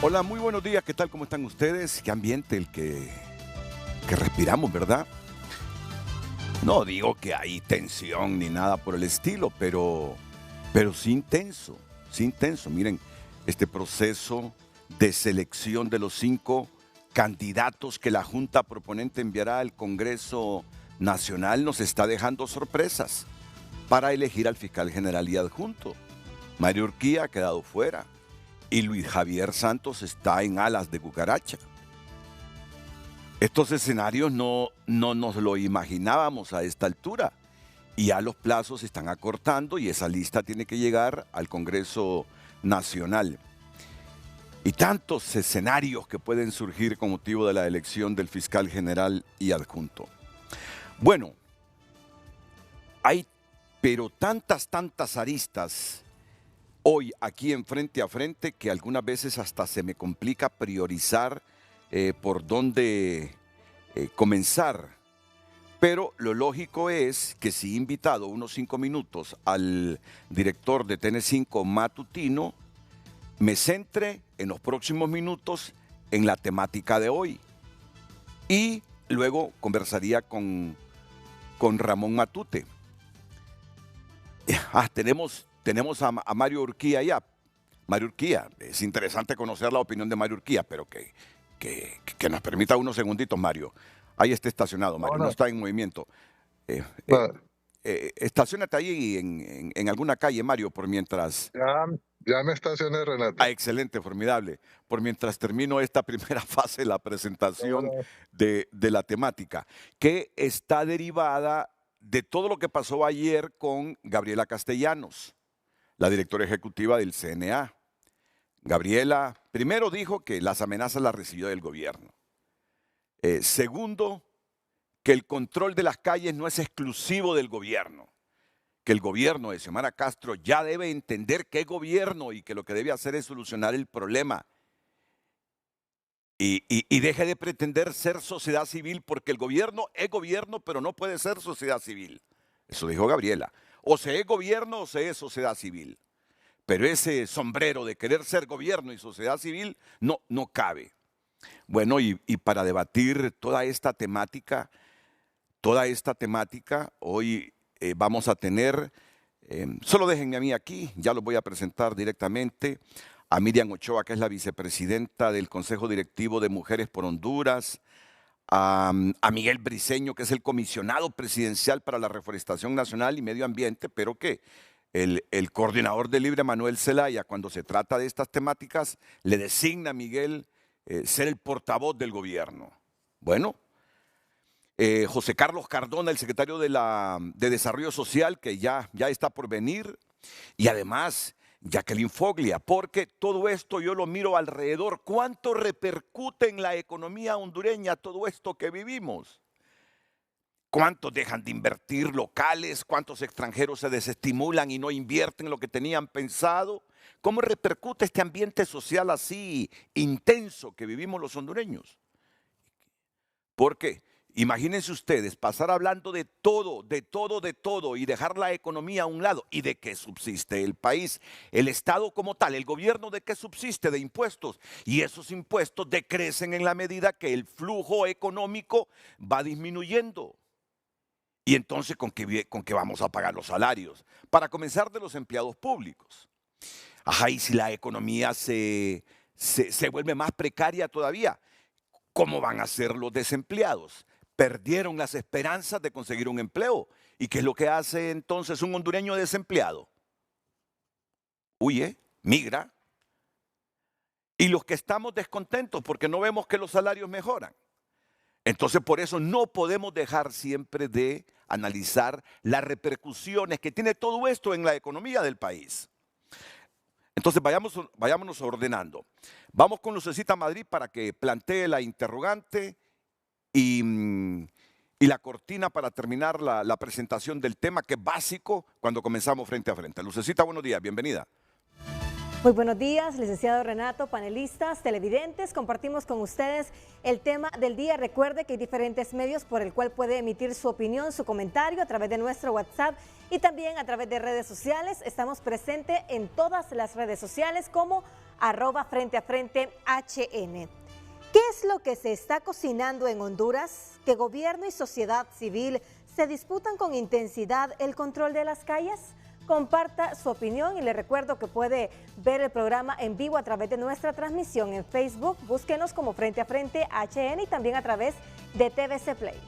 Hola, muy buenos días, ¿qué tal? ¿Cómo están ustedes? Qué ambiente el que respiramos, ¿verdad? No digo que hay tensión ni nada por el estilo, pero sí intenso, sí intenso. Miren, este proceso de selección de los 5 candidatos que la Junta Proponente enviará al Congreso Nacional nos está dejando sorpresas para elegir al fiscal general y adjunto. Mario Urquía ha quedado fuera y Luis Javier Santos está en alas de cucaracha. Estos escenarios no nos lo imaginábamos a esta altura y ya los plazos se están acortando y esa lista tiene que llegar al Congreso Nacional. Y tantos escenarios que pueden surgir con motivo de la elección del fiscal general y adjunto. Bueno, hay pero tantas aristas hoy aquí en Frente a Frente que algunas veces hasta se me complica priorizar por dónde comenzar. Pero lo lógico es que si he invitado unos 5 minutos al director de TN5 matutino, me centre en los próximos minutos en la temática de hoy. Y luego conversaría con Ramón Matute. Tenemos a Mario Urquía allá. Mario Urquía, es interesante conocer la opinión de Mario Urquía, pero que nos permita unos segunditos, Mario. Ahí está estacionado, Mario, no está en movimiento. No, Estacionate ahí en alguna calle, Mario, por mientras... ya me estacioné, Ah, Renato. excelente, formidable. Por mientras termino esta primera fase de la presentación Ahora, de la temática, que está derivada de todo lo que pasó ayer con Gabriela Castellanos, la directora ejecutiva del CNA. Gabriela primero dijo que las amenazas las recibió del gobierno. Segundo, que el control de las calles no es exclusivo del gobierno, que el gobierno de Xiomara Castro ya debe entender que es gobierno y que lo que debe hacer es solucionar el problema. Y deje de pretender ser sociedad civil porque el gobierno es gobierno, pero no puede ser sociedad civil. Eso dijo Gabriela. O se es gobierno o se es sociedad civil. Pero ese sombrero de querer ser gobierno y sociedad civil no cabe. Bueno, y para debatir toda esta temática, hoy vamos a tener, solo déjenme a mí aquí, ya los voy a presentar directamente, a Miriam Ochoa, que es la vicepresidenta del Consejo Directivo de Mujeres por Honduras, a Miguel Briceño, que es el comisionado presidencial para la Reforestación Nacional y Medio Ambiente, pero que el coordinador de Libre, Manuel Zelaya, cuando se trata de estas temáticas, le designa a Miguel ser el portavoz del gobierno. Bueno, José Carlos Cardona, el secretario de Desarrollo Social, que ya está por venir, y además Jacqueline Foglia, porque todo esto yo lo miro alrededor. ¿Cuánto repercute en la economía hondureña todo esto que vivimos? ¿Cuántos dejan de invertir locales? ¿Cuántos extranjeros se desestimulan y no invierten lo que tenían pensado? ¿Cómo repercute este ambiente social así intenso que vivimos los hondureños? Porque imagínense ustedes pasar hablando de todo y dejar la economía a un lado. ¿Y de qué subsiste el país? El Estado como tal, el gobierno de qué subsiste, de impuestos. Y esos impuestos decrecen en la medida que el flujo económico va disminuyendo. Y entonces, ¿con qué vamos a pagar los salarios? Para comenzar, de los empleados públicos. Ajá, y si la economía se vuelve más precaria todavía, ¿cómo van a ser los desempleados? Perdieron las esperanzas de conseguir un empleo. ¿Y qué es lo que hace entonces un hondureño desempleado? Huye, migra. Y los que estamos descontentos porque no vemos que los salarios mejoran. Entonces, por eso no podemos dejar siempre de analizar las repercusiones que tiene todo esto en la economía del país. Entonces, vayámonos ordenando. Vamos con Lucecita Madrid para que plantee la interrogante y la cortina para terminar la presentación del tema, que es básico cuando comenzamos Frente a Frente. Lucecita, buenos días, bienvenida. Muy buenos días, licenciado Renato, panelistas, televidentes. Compartimos con ustedes el tema del día. Recuerde que hay diferentes medios por el cual puede emitir su opinión, su comentario a través de nuestro WhatsApp y también a través de redes sociales. Estamos presentes en todas las redes sociales como @FrenteAFrenteHN. ¿Qué es lo que se está cocinando en Honduras? ¿Que gobierno y sociedad civil se disputan con intensidad el control de las calles? Comparta su opinión y le recuerdo que puede ver el programa en vivo a través de nuestra transmisión en Facebook. Búsquenos como Frente a Frente HN y también a través de TVC Play.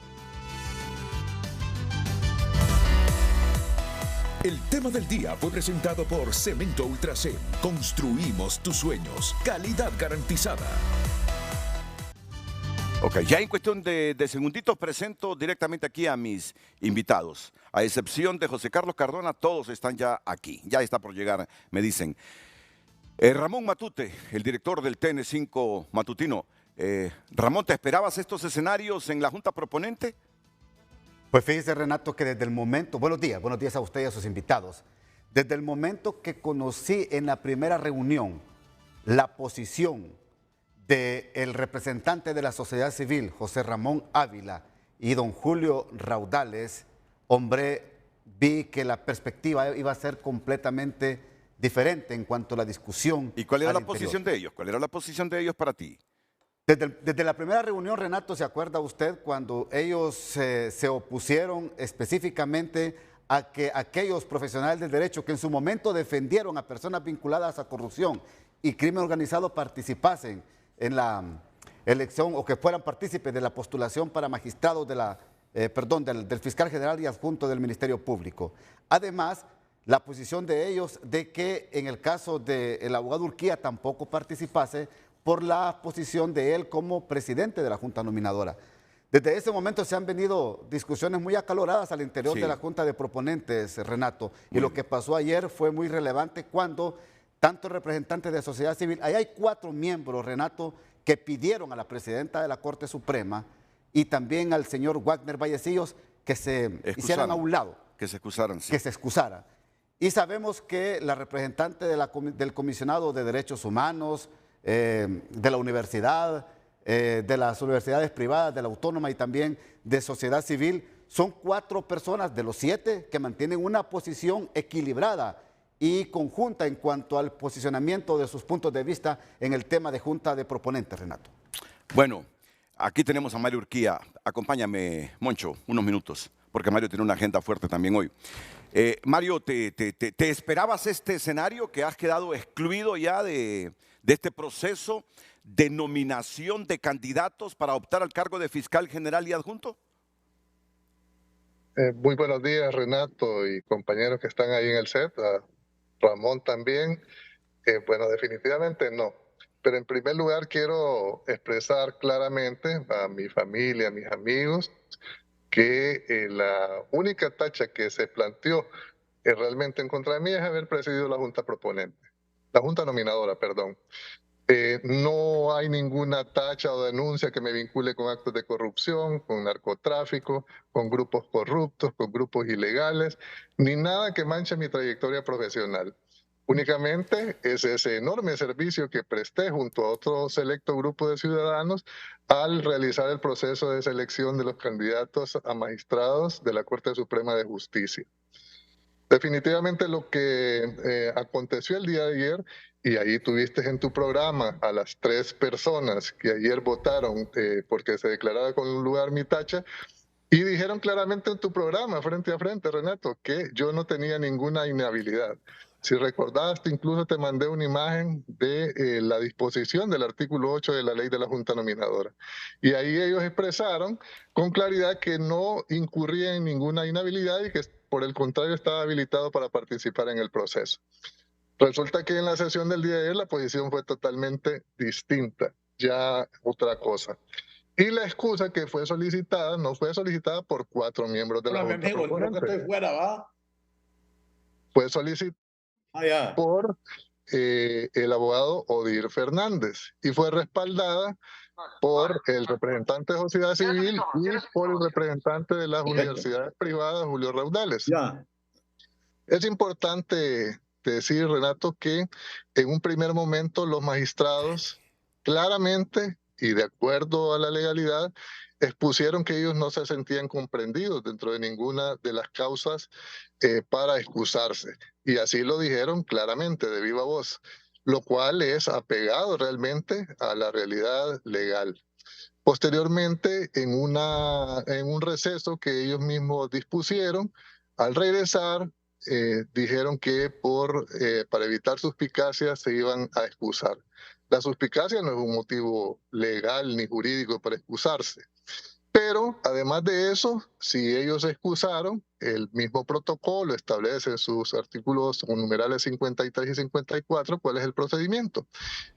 El tema del día fue presentado por Cemento Ultracem. Construimos tus sueños. Calidad garantizada. Ok, ya en cuestión de segunditos presento directamente aquí a mis invitados. A excepción de José Carlos Cardona, todos están ya aquí. Ya está por llegar, me dicen. Ramón Matute, el director del TN5 matutino. Ramón, ¿te esperabas estos escenarios en la Junta Proponente? Pues fíjese, Renato, que desde el momento, buenos días a usted y a sus invitados. Desde el momento que conocí en la primera reunión la posición del representante de la sociedad civil, José Ramón Ávila, y don Julio Raudales, hombre, vi que la perspectiva iba a ser completamente diferente en cuanto a la discusión. ¿Y cuál era la posición de ellos? ¿Cuál era la posición de ellos para ti? Desde la primera reunión, Renato, ¿se acuerda usted cuando ellos se opusieron específicamente a que aquellos profesionales del derecho que en su momento defendieron a personas vinculadas a corrupción y crimen organizado participasen en la elección o que fueran partícipes de la postulación para magistrados del fiscal general y adjunto del Ministerio Público? Además, la posición de ellos de que en el caso del abogado Urquía tampoco participase por la posición de él como presidente de la Junta Nominadora. Desde ese momento se han venido discusiones muy acaloradas al interior de la Junta de Proponentes, Renato, y lo que pasó ayer fue muy relevante cuando tanto representantes de sociedad civil, ahí hay 4 miembros, Renato, que pidieron a la presidenta de la Corte Suprema y también al señor Wagner Vallecillos que se hicieran a un lado. Que se excusaran, sí. Que se excusara. Y sabemos que la representante del Comisionado de Derechos Humanos, de la universidad, de las universidades privadas, de la Autónoma y también de sociedad civil, son 4 personas de los 7 que mantienen una posición equilibrada y conjunta en cuanto al posicionamiento de sus puntos de vista en el tema de Junta de Proponentes, Renato. Bueno, aquí tenemos a Mario Urquía. Acompáñame, Moncho, unos minutos, porque Mario tiene una agenda fuerte también hoy. Mario, ¿te esperabas este escenario que has quedado excluido ya de este proceso de nominación de candidatos para optar al cargo de fiscal general y adjunto? Muy buenos días, Renato y compañeros que están ahí en el set. Ramón también. Bueno, definitivamente no. Pero en primer lugar quiero expresar claramente a mi familia, a mis amigos, que la única tacha que se planteó realmente en contra de mí es haber presidido la Junta Proponente, la Junta Nominadora, perdón. No hay ninguna tacha o denuncia que me vincule con actos de corrupción, con narcotráfico, con grupos corruptos, con grupos ilegales, ni nada que manche mi trayectoria profesional. Únicamente es ese enorme servicio que presté junto a otro selecto grupo de ciudadanos al realizar el proceso de selección de los candidatos a magistrados de la Corte Suprema de Justicia. Definitivamente lo que aconteció el día de ayer, y ahí tuviste en tu programa a las 3 personas que ayer votaron porque se declarara con lugar mi tacha, y dijeron claramente en tu programa, frente a frente, Renato, que yo no tenía ninguna inhabilidad. Si recordaste, incluso te mandé una imagen de la disposición del artículo 8 de la ley de la Junta Nominadora. Y ahí ellos expresaron con claridad que no incurría en ninguna inhabilidad y que por el contrario estaba habilitado para participar en el proceso. Resulta que en la sesión del día de ayer la posición fue totalmente distinta, ya otra cosa. Y la excusa que fue solicitada no fue solicitada por 4 miembros de la Junta Proponente. Creo que estoy fuera, ¿va? Fue solicitada por el abogado Odir Fernández y fue respaldada por el representante de sociedad civil y por el representante de las universidades privadas, Julio Raudales. Ya. Es importante decir, Renato, que en un primer momento los magistrados claramente y de acuerdo a la legalidad expusieron que ellos no se sentían comprendidos dentro de ninguna de las causas para excusarse. Y así lo dijeron claramente, de viva voz, lo cual es apegado realmente a la realidad legal. Posteriormente, en un receso que ellos mismos dispusieron, al regresar, dijeron que para evitar suspicacias se iban a excusar. La suspicacia no es un motivo legal ni jurídico para excusarse. Pero además de eso, si ellos se excusaron, el mismo protocolo establece en sus artículos numerales 53 y 54 cuál es el procedimiento.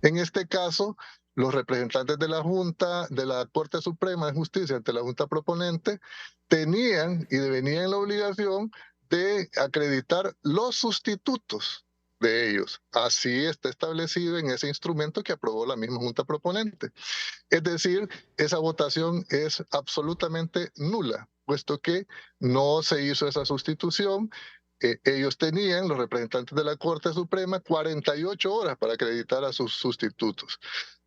En este caso, los representantes de la Junta, de la Corte Suprema de Justicia ante la Junta Proponente, tenían y tenían la obligación de acreditar los sustitutos de ellos. Así está establecido en ese instrumento que aprobó la misma Junta Proponente. Es decir, esa votación es absolutamente nula, puesto que no se hizo esa sustitución. Ellos tenían, los representantes de la Corte Suprema, 48 horas para acreditar a sus sustitutos.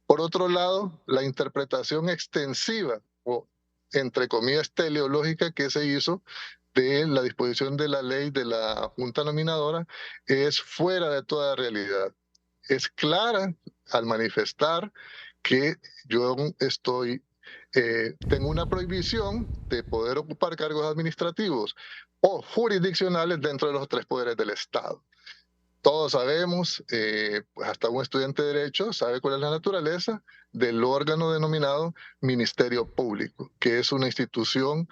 Por otro lado, la interpretación extensiva o, entre comillas, teleológica que se hizo de la disposición de la ley de la Junta Nominadora es fuera de toda realidad. Es clara al manifestar que yo tengo una prohibición de poder ocupar cargos administrativos o jurisdiccionales dentro de los 3 poderes del Estado. Todos sabemos, pues hasta un estudiante de Derecho sabe cuál es la naturaleza del órgano denominado Ministerio Público, que es una institución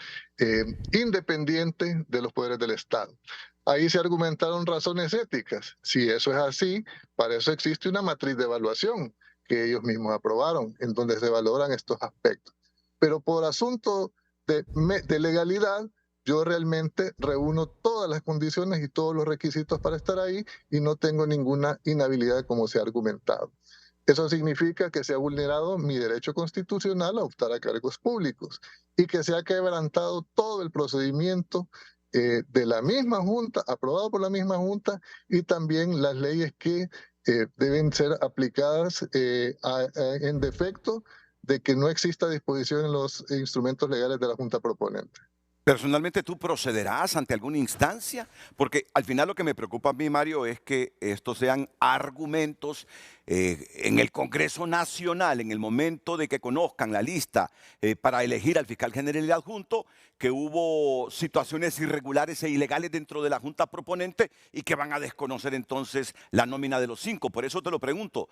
independiente de los poderes del Estado. Ahí se argumentaron razones éticas. Si eso es así, para eso existe una matriz de evaluación que ellos mismos aprobaron, en donde se valoran estos aspectos. Pero por asunto de legalidad, yo realmente reúno todas las condiciones y todos los requisitos para estar ahí y no tengo ninguna inhabilidad como se ha argumentado. Eso significa que se ha vulnerado mi derecho constitucional a optar a cargos públicos y que se ha quebrantado todo el procedimiento de la misma Junta, aprobado por la misma Junta, y también las leyes que deben ser aplicadas en defecto de que no exista disposición en los instrumentos legales de la Junta Proponente. Personalmente, ¿tú procederás ante alguna instancia? Porque al final lo que me preocupa a mí, Mario, es que estos sean argumentos en el Congreso Nacional, en el momento de que conozcan la lista para elegir al fiscal general y adjunto, que hubo situaciones irregulares e ilegales dentro de la Junta Proponente y que van a desconocer entonces la nómina de los 5. Por eso te lo pregunto,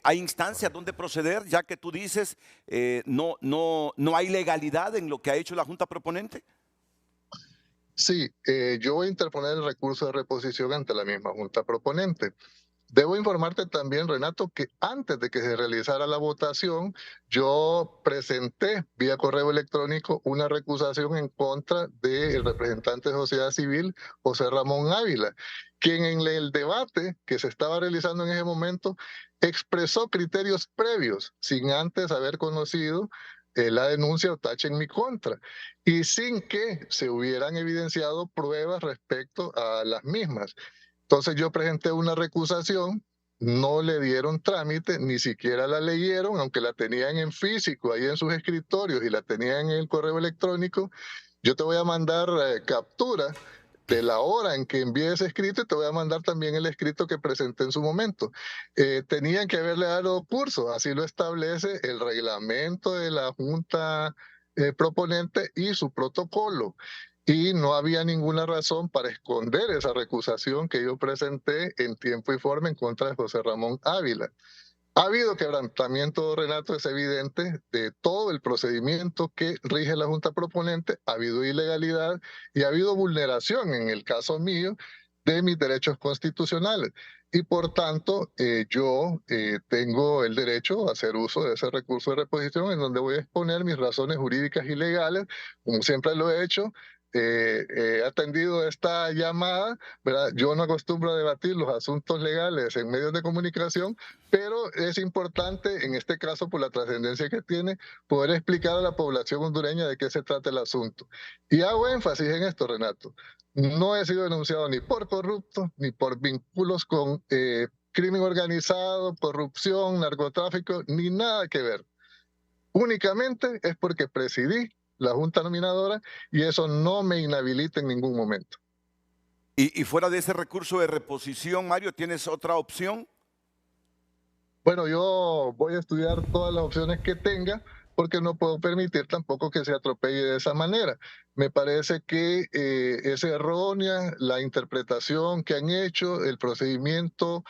¿hay instancias donde proceder, ya que tú dices no hay legalidad en lo que ha hecho la Junta Proponente? Sí, yo voy a interponer el recurso de reposición ante la misma Junta Proponente. Debo informarte también, Renato, que antes de que se realizara la votación, yo presenté vía correo electrónico una recusación en contra del representante de sociedad civil, José Ramón Ávila, quien en el debate que se estaba realizando en ese momento expresó criterios previos, sin antes haber conocido la denuncia o tache en mi contra, y sin que se hubieran evidenciado pruebas respecto a las mismas. Entonces yo presenté una recusación, no le dieron trámite, ni siquiera la leyeron, aunque la tenían en físico ahí en sus escritorios y la tenían en el correo electrónico. Yo te voy a mandar captura de la hora en que envié ese escrito y te voy a mandar también el escrito que presenté en su momento. Tenían que haberle dado curso, así lo establece el reglamento de la Junta Proponente y su protocolo. Y no había ninguna razón para esconder esa recusación que yo presenté en tiempo y forma en contra de José Ramón Ávila. Ha habido quebrantamiento, Renato, es evidente, de todo el procedimiento que rige la Junta Proponente. Ha habido ilegalidad y ha habido vulneración, en el caso mío, de mis derechos constitucionales. Y por tanto, yo tengo el derecho a hacer uso de ese recurso de reposición, en donde voy a exponer mis razones jurídicas y legales, como siempre lo he hecho. He atendido esta llamada, ¿verdad? Yo no acostumbro a debatir los asuntos legales en medios de comunicación, pero es importante, en este caso por la trascendencia que tiene, poder explicar a la población hondureña de qué se trata el asunto. Y hago énfasis en esto, Renato. no he sido denunciado ni por corrupto, ni por vínculos con crimen organizado, corrupción, narcotráfico, ni nada que ver. Únicamente es porque presidí la Junta Nominadora y eso no me inhabilita en ningún momento. Y fuera de ese recurso de reposición, Mario, ¿tienes otra opción? Bueno, yo voy a estudiar todas las opciones que tenga porque no puedo permitir tampoco que se atropelle de esa manera. Me parece que es errónea la interpretación que han hecho, el procedimiento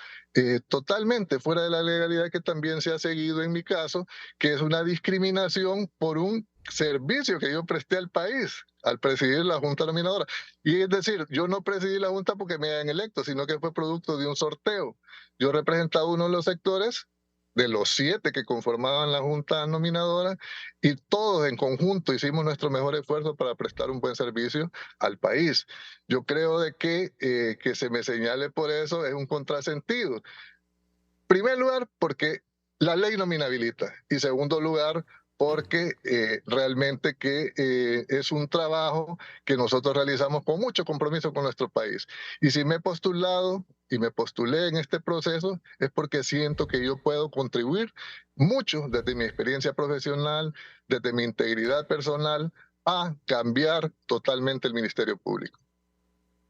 totalmente fuera de la legalidad que también se ha seguido en mi caso, que es una discriminación por un servicio que yo presté al país al presidir la Junta Nominadora. Y es decir, yo no presidí la Junta porque me hayan electo, sino que fue producto de un sorteo. Yo representaba uno de los sectores de los 7 que conformaban la Junta Nominadora, y todos en conjunto hicimos nuestro mejor esfuerzo para prestar un buen servicio al país. Yo creo de que se me señale por eso es un contrasentido. En primer lugar, porque la ley no me inhabilita, y segundo lugar, porque realmente que es un trabajo que nosotros realizamos con mucho compromiso con nuestro país. Y si me he postulado y me postulé en este proceso es porque siento que yo puedo contribuir mucho desde mi experiencia profesional, desde mi integridad personal, a cambiar totalmente el Ministerio Público.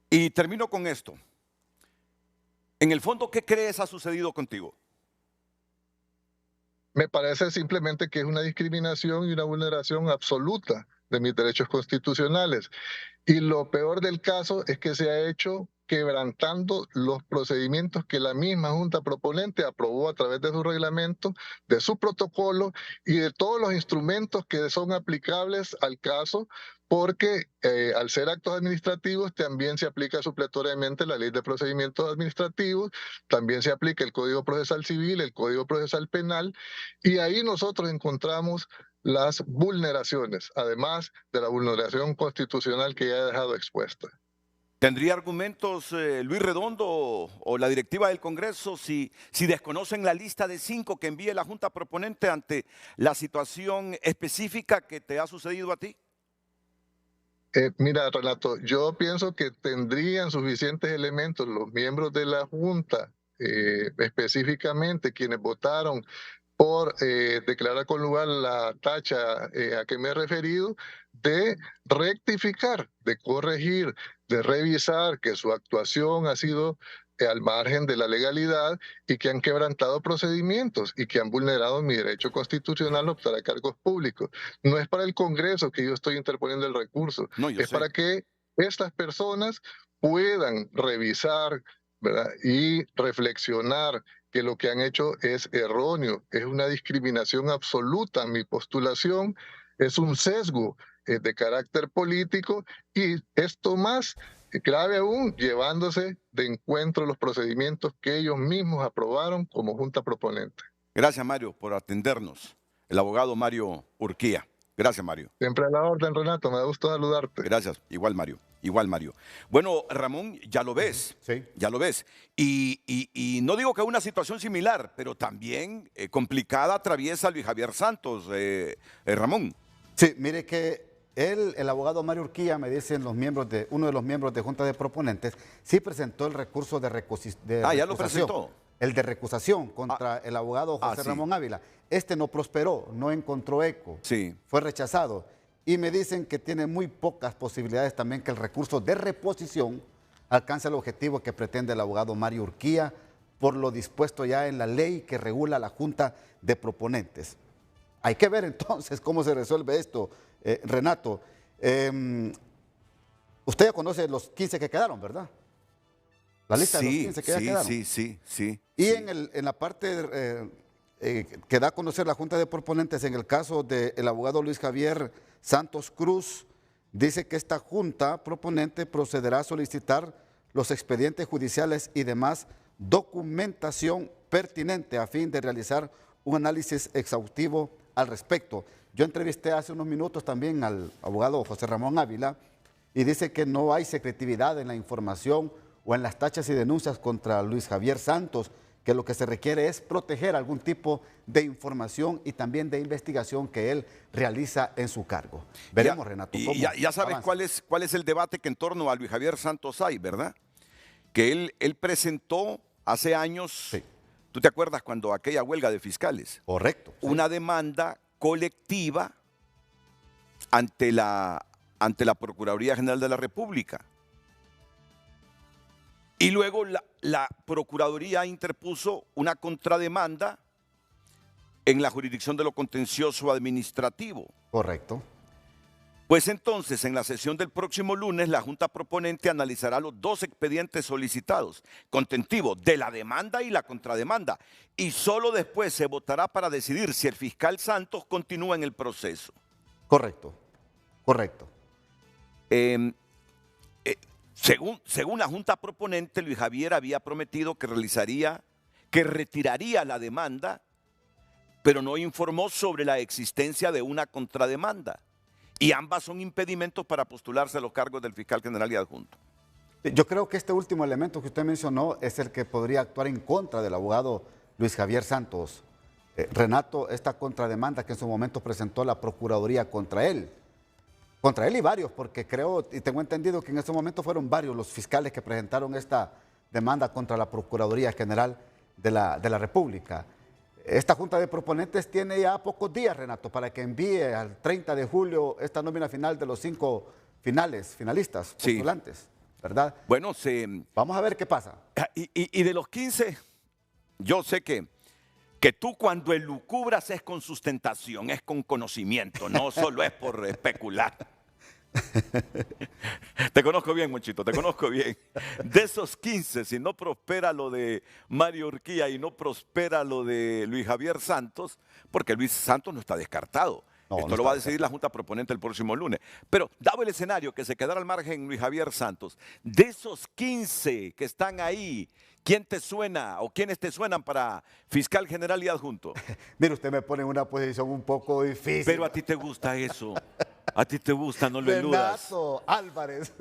Y termino con esto. En el fondo, ¿qué crees ha sucedido contigo? Me parece simplemente que es una discriminación y una vulneración absoluta de mis derechos constitucionales. Y lo peor del caso es que se ha hecho quebrantando los procedimientos que la misma Junta Proponente aprobó a través de su reglamento, de su protocolo y de todos los instrumentos que son aplicables al caso, porque al ser actos administrativos también se aplica supletoriamente la Ley de Procedimientos Administrativos, también se aplica el Código Procesal Civil, el Código Procesal Penal, y ahí nosotros encontramos las vulneraciones, además de la vulneración constitucional que ya he dejado expuesta. ¿Tendría argumentos Luis Redondo o la directiva del Congreso si desconocen la lista de 5 que envíe la Junta Proponente ante la situación específica que te ha sucedido a ti? Mira, Renato, yo pienso que tendrían suficientes elementos los miembros de la Junta, específicamente quienes votaron por declarar con lugar la tacha a que me he referido, de rectificar, de corregir, de revisar que su actuación ha sido al margen de la legalidad y que han quebrantado procedimientos y que han vulnerado mi derecho constitucional a optar a cargos públicos. No es para el Congreso que yo estoy interponiendo el recurso, No, es para que estas personas puedan revisar, ¿verdad?, y reflexionar que lo que han hecho es erróneo, es una discriminación absoluta. Mi postulación es un sesgo de carácter político y esto más grave aún, llevándose de encuentro los procedimientos que ellos mismos aprobaron como Junta Proponente. Gracias, Mario, por atendernos. El abogado Mario Urquía. Gracias, Mario. Siempre a la orden, Renato, me da gusto saludarte. Gracias, igual Mario. Igual, Mario. Bueno, Ramón, ya lo ves. Sí. Ya lo ves. Y no digo que una situación similar, pero también complicada atraviesa Luis Javier Santos, Ramón. Sí, mire que el abogado Mario Urquía, me dicen uno de los miembros de Junta de Proponentes, sí presentó el recurso de recusación. Ya lo presentó. El de recusación contra el abogado José Ramón Ávila. Este no prosperó, no encontró eco. Sí. Fue rechazado. Y me dicen que tiene muy pocas posibilidades también que el recurso de reposición alcance el objetivo que pretende el abogado Mario Urquía por lo dispuesto ya en la ley que regula la Junta de Proponentes. Hay que ver entonces cómo se resuelve esto, Renato. Usted ya conoce los 15 que quedaron, ¿verdad? La lista de los 15 que ya quedaron. Sí. Y en la parte que da a conocer la Junta de Proponentes, en el caso del abogado Luis Javier Santos Cruz, dice que esta Junta Proponente procederá a solicitar los expedientes judiciales y demás documentación pertinente a fin de realizar un análisis exhaustivo al respecto. Yo entrevisté hace unos minutos también al abogado José Ramón Ávila y dice que no hay secretividad en la información o en las tachas y denuncias contra Luis Javier Santos, que lo que se requiere es proteger algún tipo de información y también de investigación que él realiza en su cargo. Veremos, Renato, cómo ya sabes avanza. cuál es el debate que en torno a Luis Javier Santos hay, ¿verdad? Que él presentó hace años, Sí. ¿tú te acuerdas cuando aquella huelga de fiscales? Correcto. Sí. Una demanda colectiva ante la Procuraduría General de la República. Y luego la Procuraduría interpuso una contrademanda en la jurisdicción de lo contencioso administrativo. Correcto. Pues entonces, en la sesión del próximo lunes, la Junta Proponente analizará los dos expedientes solicitados, contentivo de la demanda y la contrademanda, y solo después se votará para decidir si el fiscal Santos continúa en el proceso. Correcto. Correcto. Según la Junta Proponente, Luis Javier había prometido que retiraría la demanda, pero no informó sobre la existencia de una contrademanda. Y ambas son impedimentos para postularse a los cargos del fiscal general y adjunto. Yo creo que este último elemento que usted mencionó es el que podría actuar en contra del abogado Luis Javier Santos. Renato, esta contrademanda que en su momento presentó la Procuraduría contra él y varios, porque creo y tengo entendido que en ese momento fueron varios los fiscales que presentaron esta demanda contra la Procuraduría General de la República. Esta Junta de Proponentes tiene ya pocos días, Renato, para que envíe al 30 de julio esta nómina final de los 5 finalistas, postulantes, sí. ¿Verdad? Bueno, vamos a ver qué pasa. Y de los 15, yo sé que tú cuando elucubras es con sustentación, es con conocimiento, no solo es por especular. Te conozco bien, Monchito, te conozco bien. De esos 15, si no prospera lo de Mario Urquía y no prospera lo de Luis Javier Santos, porque Luis Santos no está descartado. No, Esto no lo va a está decidir la Junta Proponente el próximo lunes. Pero dado el escenario que se quedara al margen Luis Javier Santos, de esos 15 que están ahí, ¿quién te suena o quiénes te suenan para fiscal general y adjunto? Mire, usted me pone en una posición un poco difícil. Pero a ti te gusta eso. A ti te gusta, no lo eludas. Renato Álvarez.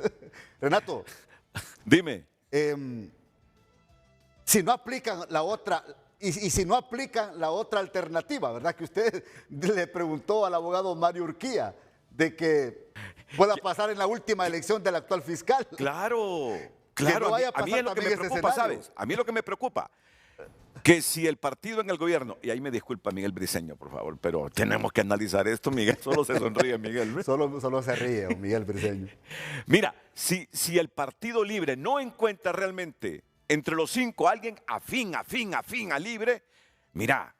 Renato. Dime. Si no aplican la otra, y si no aplican la otra alternativa, ¿verdad? Que usted le preguntó al abogado Mario Urquía de que pueda pasar en la última elección del actual fiscal. Claro. Que no vaya a a mí es lo que me ese preocupa, escenario. ¿sabes? A mí es lo que me preocupa. Que si el partido en el gobierno, y ahí me disculpa Miguel Briceño, por favor, pero tenemos que analizar esto, Miguel, solo se sonríe Miguel. Solo se ríe, Miguel Briceño. Mira, si el Partido Libre no encuentra realmente entre los 5 alguien afín a Libre, mira,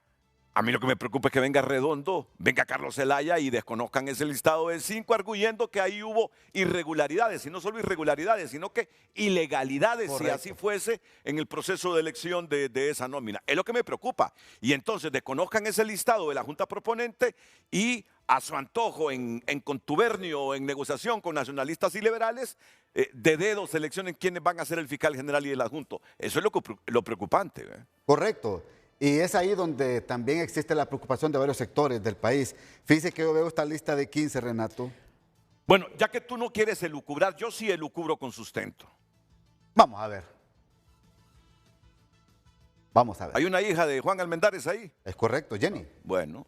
a mí lo que me preocupa es que venga Redondo, venga Carlos Zelaya y desconozcan ese listado de 5 arguyendo que ahí hubo irregularidades, y no solo irregularidades, sino que ilegalidades, correcto, si así fuese en el proceso de elección de esa nómina. Es lo que me preocupa. Y entonces desconozcan ese listado de la Junta Proponente y a su antojo, en contubernio o en negociación con nacionalistas y liberales, de dedo seleccionen quiénes van a ser el fiscal general y el adjunto. Eso es lo preocupante. Correcto. Y es ahí donde también existe la preocupación de varios sectores del país. Fíjese que yo veo esta lista de 15, Renato. Bueno, ya que tú no quieres elucubrar, yo sí elucubro con sustento. Vamos a ver. Vamos a ver. ¿Hay una hija de Juan Almendares ahí? Es correcto, Jenny. Bueno.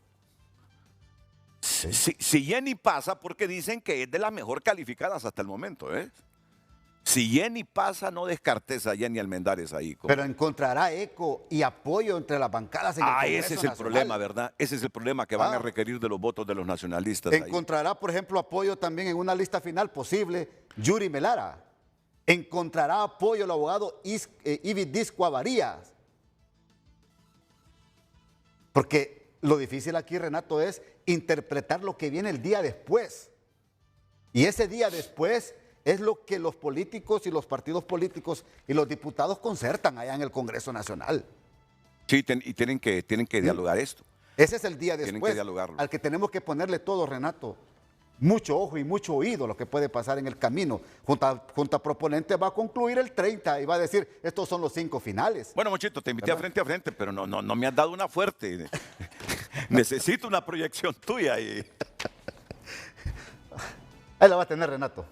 Si Jenny pasa, porque dicen que es de las mejor calificadas hasta el momento, ¿eh? Si Jenny pasa, no descartes a Jenny Almendares ahí. Pero encontrará eco y apoyo entre las bancadas en el Congreso ese es el Nacional. problema, ¿verdad? Ese es el problema que van a requerir de los votos de los nacionalistas. Encontrará, por ejemplo, apoyo también en una lista final posible, Yuri Melara. Encontrará apoyo el abogado Ibit Disco Varías. Porque lo difícil aquí, Renato, es interpretar lo que viene el día después. Y ese día después es lo que los políticos y los partidos políticos y los diputados concertan allá en el Congreso Nacional. Sí, y tienen que dialogar esto. Ese es el día Tienen después que dialogarlo. al que tenemos que ponerle todo, Renato. Mucho ojo y mucho oído lo que puede pasar en el camino. Junta Proponente va a concluir el 30 y va a decir, estos son los 5 finales. Bueno, Monchito, te invité a frente, pero no me has dado una fuerte. Necesito una proyección tuya. Ahí la va a tener, Renato.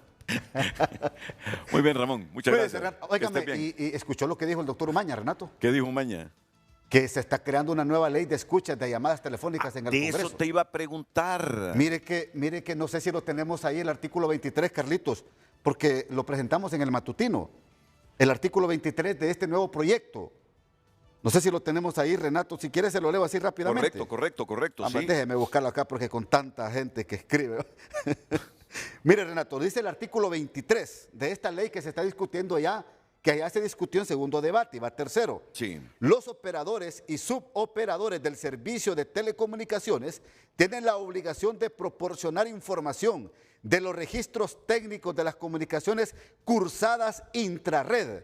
Muy bien, Ramón. Muchas gracias. Óigame, y escuchó lo que dijo el doctor Umaña, Renato. ¿Qué dijo Umaña? que se está creando una nueva ley de escuchas de llamadas telefónicas en el Congreso. De eso te iba a preguntar. Mire que no sé si lo tenemos ahí, el artículo 23, Carlitos, porque lo presentamos en el matutino. El artículo 23 de este nuevo proyecto. No sé si lo tenemos ahí, Renato. Si quieres se lo leo así rápidamente. Correcto, sí. Déjeme buscarlo acá porque con tanta gente que escribe. Mire, Renato, dice el artículo 23 de esta ley que se está discutiendo ya, que ya se discutió en segundo debate y va tercero. Sí. Los operadores y suboperadores del servicio de telecomunicaciones tienen la obligación de proporcionar información de los registros técnicos de las comunicaciones cursadas intrarred,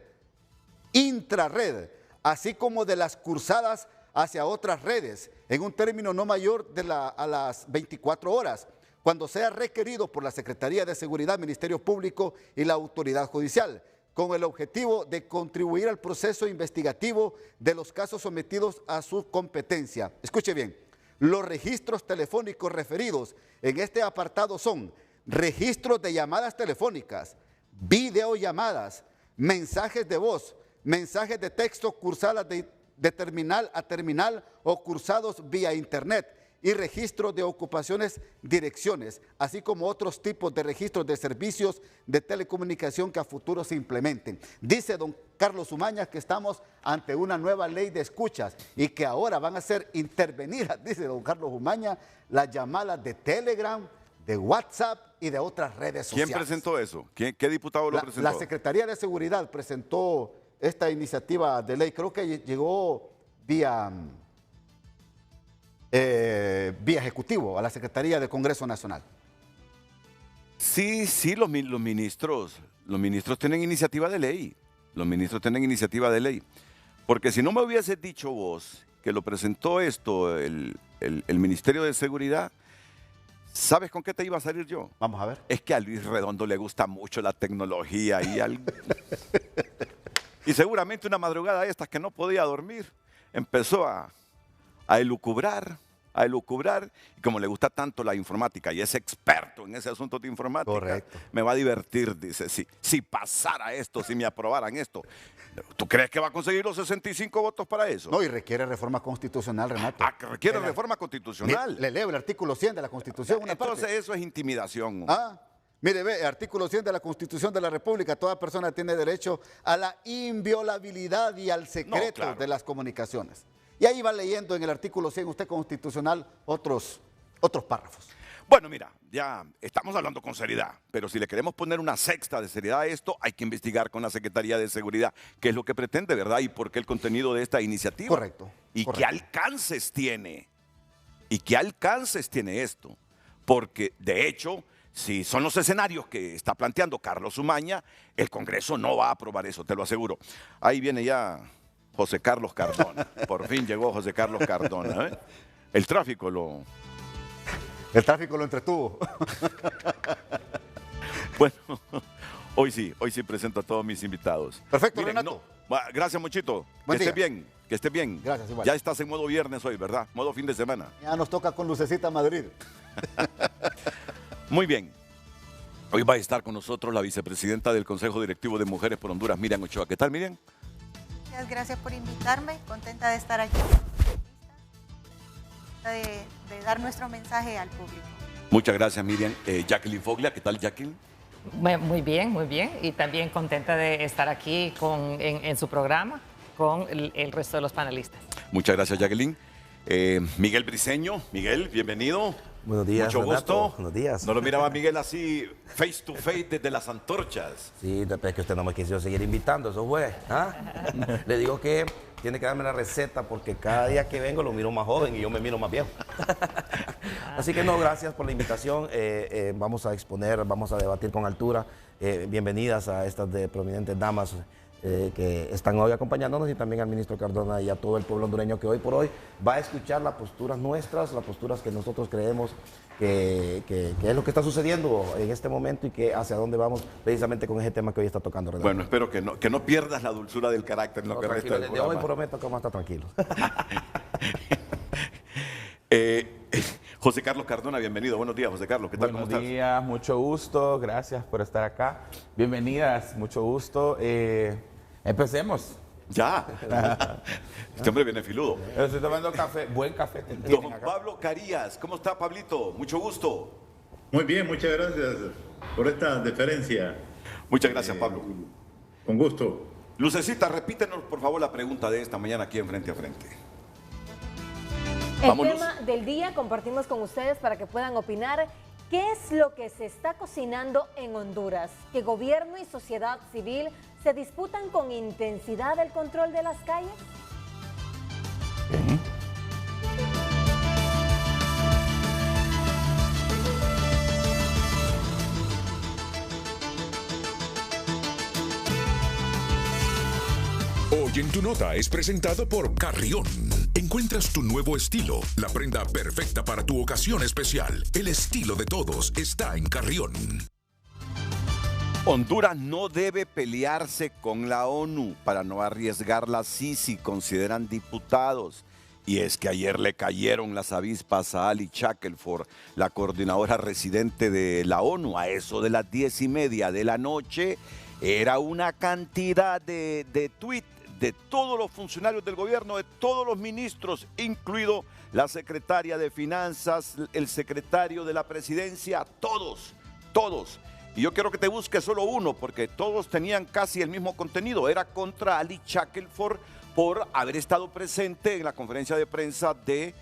así como de las cursadas hacia otras redes, en un término no mayor a las 24 horas, cuando sea requerido por la Secretaría de Seguridad, Ministerio Público y la Autoridad Judicial, con el objetivo de contribuir al proceso investigativo de los casos sometidos a su competencia. Escuche bien, los registros telefónicos referidos en este apartado son registros de llamadas telefónicas, videollamadas, mensajes de voz, mensajes de texto cursadas de terminal a terminal o cursados vía internet y registros de ocupaciones, direcciones, así como otros tipos de registros de servicios de telecomunicación que a futuro se implementen. Dice don Carlos Umaña que estamos ante una nueva ley de escuchas y que ahora van a ser intervenidas, dice don Carlos Umaña, las llamadas de Telegram, de WhatsApp y de otras redes sociales. ¿Quién presentó eso? ¿Qué diputado lo presentó? La Secretaría de Seguridad presentó esta iniciativa de ley. Creo que llegó vía ejecutivo a la Secretaría del Congreso Nacional. Sí, los ministros tienen iniciativa de ley. Los ministros tienen iniciativa de ley. Porque si no me hubieses dicho vos que lo presentó esto el Ministerio de Seguridad, ¿sabes con qué te iba a salir yo? Vamos a ver. Es que a Luis Redondo le gusta mucho la tecnología y seguramente una madrugada de estas que no podía dormir, empezó a elucubrar, y como le gusta tanto la informática y es experto en ese asunto de informática, correcto, me va a divertir, dice, si pasara esto, si me aprobaran esto. ¿Tú crees que va a conseguir los 65 votos para eso? No, y requiere reforma constitucional, Renato. Que requiere reforma constitucional. Le leo el artículo 100 de la Constitución. Entonces eso es intimidación. Mire, ve, artículo 100 de la Constitución de la República, toda persona tiene derecho a la inviolabilidad y al secreto de las comunicaciones. Y ahí va leyendo en el artículo 100 usted constitucional otros párrafos. Bueno, mira, ya estamos hablando con seriedad, pero si le queremos poner una sexta de seriedad a esto, hay que investigar con la Secretaría de Seguridad qué es lo que pretende, ¿verdad? Y por qué el contenido de esta iniciativa. Correcto. Y qué alcances tiene. Y qué alcances tiene esto. Porque, de hecho, si son los escenarios que está planteando Carlos Umaña, el Congreso no va a aprobar eso, te lo aseguro. Ahí viene ya José Carlos Cardona. Por fin llegó José Carlos Cardona. ¿Eh? El tráfico lo entretuvo. Bueno, hoy sí presento a todos mis invitados. Perfecto, miren, Renato. Gracias, Muchito. Buen que día. estés bien. Gracias, igual. Ya estás en modo viernes hoy, ¿verdad? Modo fin de semana. Ya nos toca con lucecita Madrid. Muy bien. Hoy va a estar con nosotros la vicepresidenta del Consejo Directivo de Mujeres por Honduras, Miriam Ochoa. ¿Qué tal, Miriam? Muchas gracias por invitarme. Contenta de estar aquí. De dar nuestro mensaje al público. Muchas gracias, Miriam. Jacqueline Foglia, ¿qué tal, Jacqueline? Muy bien. Y también contenta de estar aquí en su programa con el resto de los panelistas. Muchas gracias, Jacqueline. Miguel Briceño. Miguel, bienvenido. Buenos días, Mucho Renato. gusto. Buenos días. No lo miraba Miguel así, face to face, desde las antorchas. Sí, es que usted no me quiso seguir invitando, eso fue. Le digo que tiene que darme la receta porque cada día que vengo lo miro más joven y yo me miro más viejo. Así que no, gracias por la invitación. Vamos a exponer, vamos a debatir con altura. Bienvenidas a estas prominentes damas que están hoy acompañándonos y también al ministro Cardona y a todo el pueblo hondureño que hoy por hoy va a escuchar las posturas nuestras, las posturas que nosotros creemos que es lo que está sucediendo en este momento y que hacia dónde vamos precisamente con ese tema que hoy está tocando. Renato. Bueno, espero que no pierdas la dulzura del carácter en lo que resta del desde programa. hoy prometo que vamos a estar tranquilos. José Carlos Cardona, bienvenido. Buenos días, José Carlos. ¿Qué tal? Buenos ¿Cómo estás? días, mucho gusto. Gracias por estar acá. Bienvenidas, mucho gusto. Empecemos. Ya. Este hombre viene filudo. Estoy tomando café, buen café. Don Pablo Carías, ¿cómo está, Pablito? Mucho gusto. Muy bien, muchas gracias por esta deferencia. Muchas gracias, Pablo. Con gusto. Lucecita, repítenos, por favor, la pregunta de esta mañana aquí en Frente a Frente. El Vamos, tema del día compartimos con ustedes para que puedan opinar. ¿Qué es lo que se está cocinando en Honduras? Que gobierno y sociedad civil se disputan con intensidad el control de las calles. Hoy en Tu Nota es presentado por Carrión. Encuentras tu nuevo estilo, la prenda perfecta para tu ocasión especial. El estilo de todos está en Carrión. Honduras no debe pelearse con la ONU para no arriesgar la Sisi, consideran diputados. Y es que ayer le cayeron las avispas a Ali Shackelford, la coordinadora residente de la ONU, a eso de las 10:30 de la noche. Era una cantidad de tuits de todos los funcionarios del gobierno, de todos los ministros, incluido la secretaria de Finanzas, el secretario de la Presidencia, todos. Y yo quiero que te busques solo uno, porque todos tenían casi el mismo contenido. Era contra Ali Shackelford por haber estado presente en la conferencia de prensa de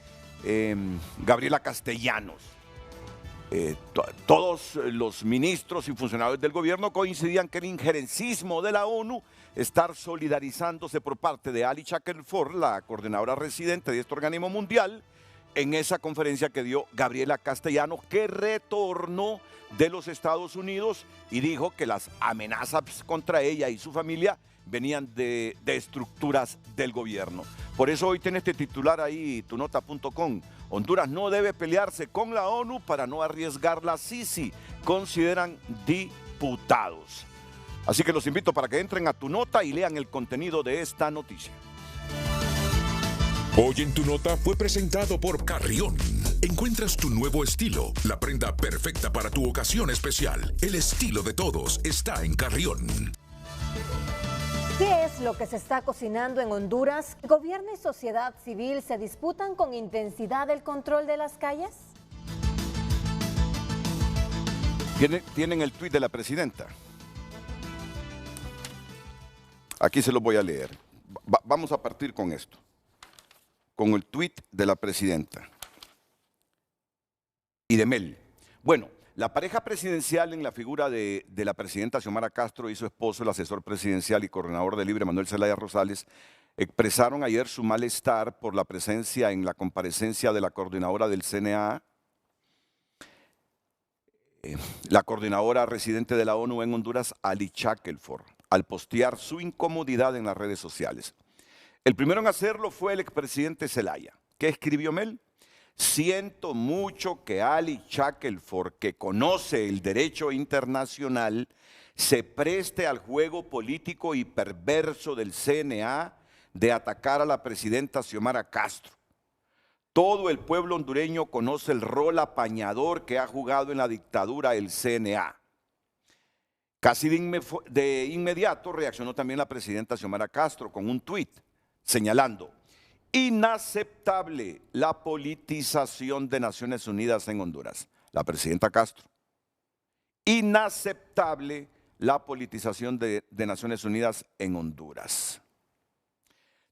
Gabriela Castellanos. Todos los ministros y funcionarios del gobierno coincidían que el injerencismo de la ONU, estar solidarizándose por parte de Ali Shackelford, la coordinadora residente de este organismo mundial, en esa conferencia que dio Gabriela Castellanos, que retornó de los Estados Unidos y dijo que las amenazas contra ella y su familia venían de estructuras del gobierno. Por eso hoy tiene este titular ahí, tunota.com. Honduras no debe pelearse con la ONU para no arriesgar la Sisi, consideran diputados. Así que los invito para que entren a Tu Nota y lean el contenido de esta noticia. Hoy en Tu Nota fue presentado por Carrión. Encuentras tu nuevo estilo, la prenda perfecta para tu ocasión especial. El estilo de todos está en Carrión. ¿Qué es lo que se está cocinando en Honduras? ¿Gobierno y sociedad civil se disputan con intensidad el control de las calles? Tienen el tuit de la presidenta. Aquí se los voy a leer. Vamos a partir con esto, con el tuit de la presidenta y de Mel. Bueno, la pareja presidencial en la figura de la presidenta Xiomara Castro y su esposo, el asesor presidencial y coordinador de Libre, Manuel Zelaya Rosales, expresaron ayer su malestar por la presencia en la comparecencia de la coordinadora del CNA, la coordinadora residente de la ONU en Honduras, Ali Shackelford, al postear su incomodidad en las redes sociales. El primero en hacerlo fue el expresidente Zelaya. ¿Qué escribió Mel? Siento mucho que Ali Shackelford, que conoce el derecho internacional, se preste al juego político y perverso del CNA de atacar a la presidenta Xiomara Castro. Todo el pueblo hondureño conoce el rol apañador que ha jugado en la dictadura el CNA. Casi de inmediato reaccionó también la presidenta Xiomara Castro con un tuit señalando: inaceptable la politización de Naciones Unidas en Honduras. La presidenta Castro. Inaceptable la politización de Naciones Unidas en Honduras.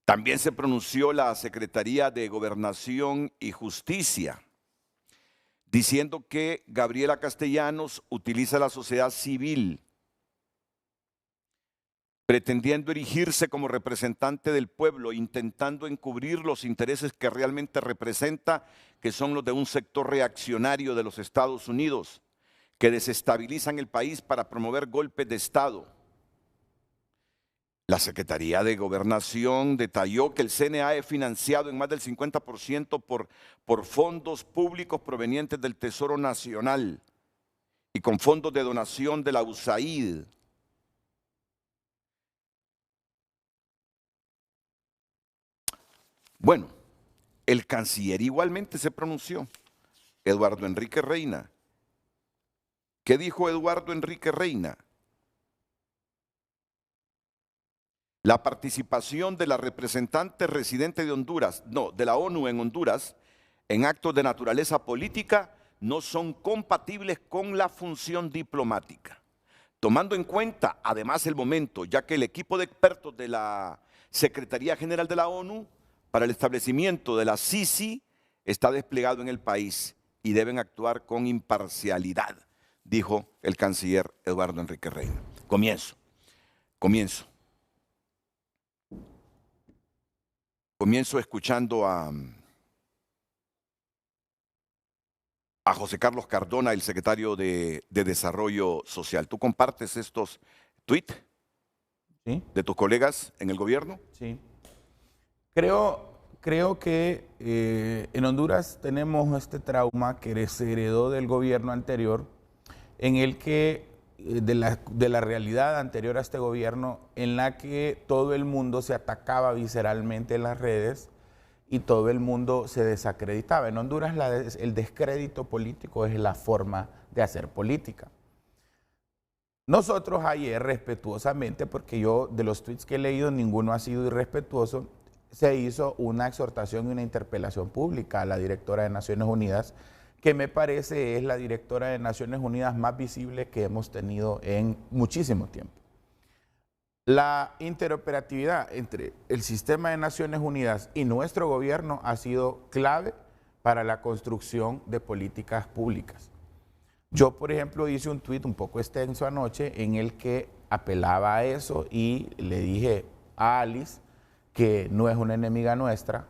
También se pronunció la Secretaría de Gobernación y Justicia, diciendo que Gabriela Castellanos utiliza la sociedad civil, pretendiendo erigirse como representante del pueblo, intentando encubrir los intereses que realmente representa, que son los de un sector reaccionario de los Estados Unidos, que desestabilizan el país para promover golpes de Estado. La Secretaría de Gobernación detalló que el CNA es financiado en más del 50% por fondos públicos provenientes del Tesoro Nacional y con fondos de donación de la USAID. Bueno, el canciller igualmente se pronunció, Eduardo Enrique Reina. ¿Qué dijo Eduardo Enrique Reina? la participación de la representante residente de Honduras, no, de la ONU en Honduras, en actos de naturaleza política no son compatibles con la función diplomática. Tomando en cuenta, además, el momento, ya que el equipo de expertos de la Secretaría General de la ONU para el establecimiento de la CICI está desplegado en el país y deben actuar con imparcialidad, dijo el canciller Eduardo Enrique Reina. Comienzo. Comienzo escuchando a José Carlos Cardona, el secretario de Desarrollo Social. ¿Tú compartes estos tweets de tus colegas en el gobierno? Sí. Creo que en Honduras tenemos este trauma que se heredó del gobierno anterior, en el que, de la realidad anterior a este gobierno, en la que todo el mundo se atacaba visceralmente en las redes y todo el mundo se desacreditaba. En Honduras el descrédito político es la forma de hacer política. Nosotros ayer, respetuosamente, porque yo de los tweets que he leído ninguno ha sido irrespetuoso, se hizo una exhortación y una interpelación pública a la directora de Naciones Unidas, que me parece es la directora de Naciones Unidas más visible que hemos tenido en muchísimo tiempo. La interoperatividad entre el sistema de Naciones Unidas y nuestro gobierno ha sido clave para la construcción de políticas públicas. Yo, por ejemplo, hice un tuit un poco extenso anoche en el que apelaba a eso y le dije a Alice, que no es una enemiga nuestra,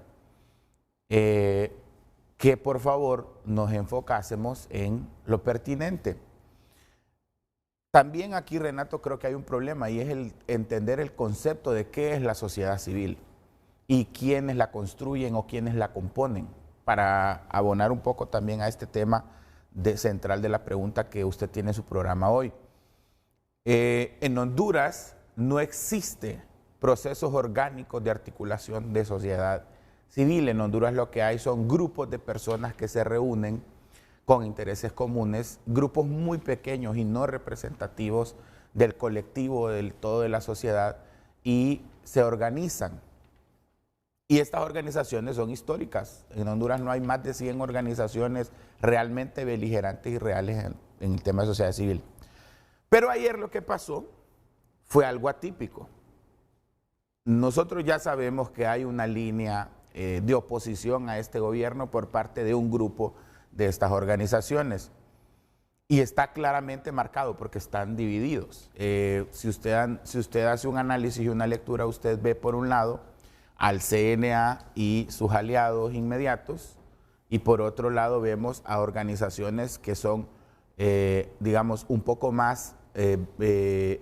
que por favor nos enfocásemos en lo pertinente. También aquí, Renato, creo que hay un problema y es el entender el concepto de qué es la sociedad civil y quiénes la construyen o quiénes la componen, para abonar un poco también a este tema central de la pregunta que usted tiene en su programa hoy. En Honduras no existe procesos orgánicos de articulación de sociedad civil. En Honduras lo que hay son grupos de personas que se reúnen con intereses comunes, grupos muy pequeños y no representativos del colectivo, del todo de la sociedad, y se organizan. Y estas organizaciones son históricas. En Honduras no hay más de 100 organizaciones realmente beligerantes y reales en el tema de sociedad civil. Pero ayer lo que pasó fue algo atípico. Nosotros ya sabemos que hay una línea de oposición a este gobierno por parte de un grupo de estas organizaciones. Y está claramente marcado porque están divididos. Si usted hace un análisis y una lectura, usted ve por un lado al CNA y sus aliados inmediatos, y por otro lado vemos a organizaciones que son, digamos, un poco más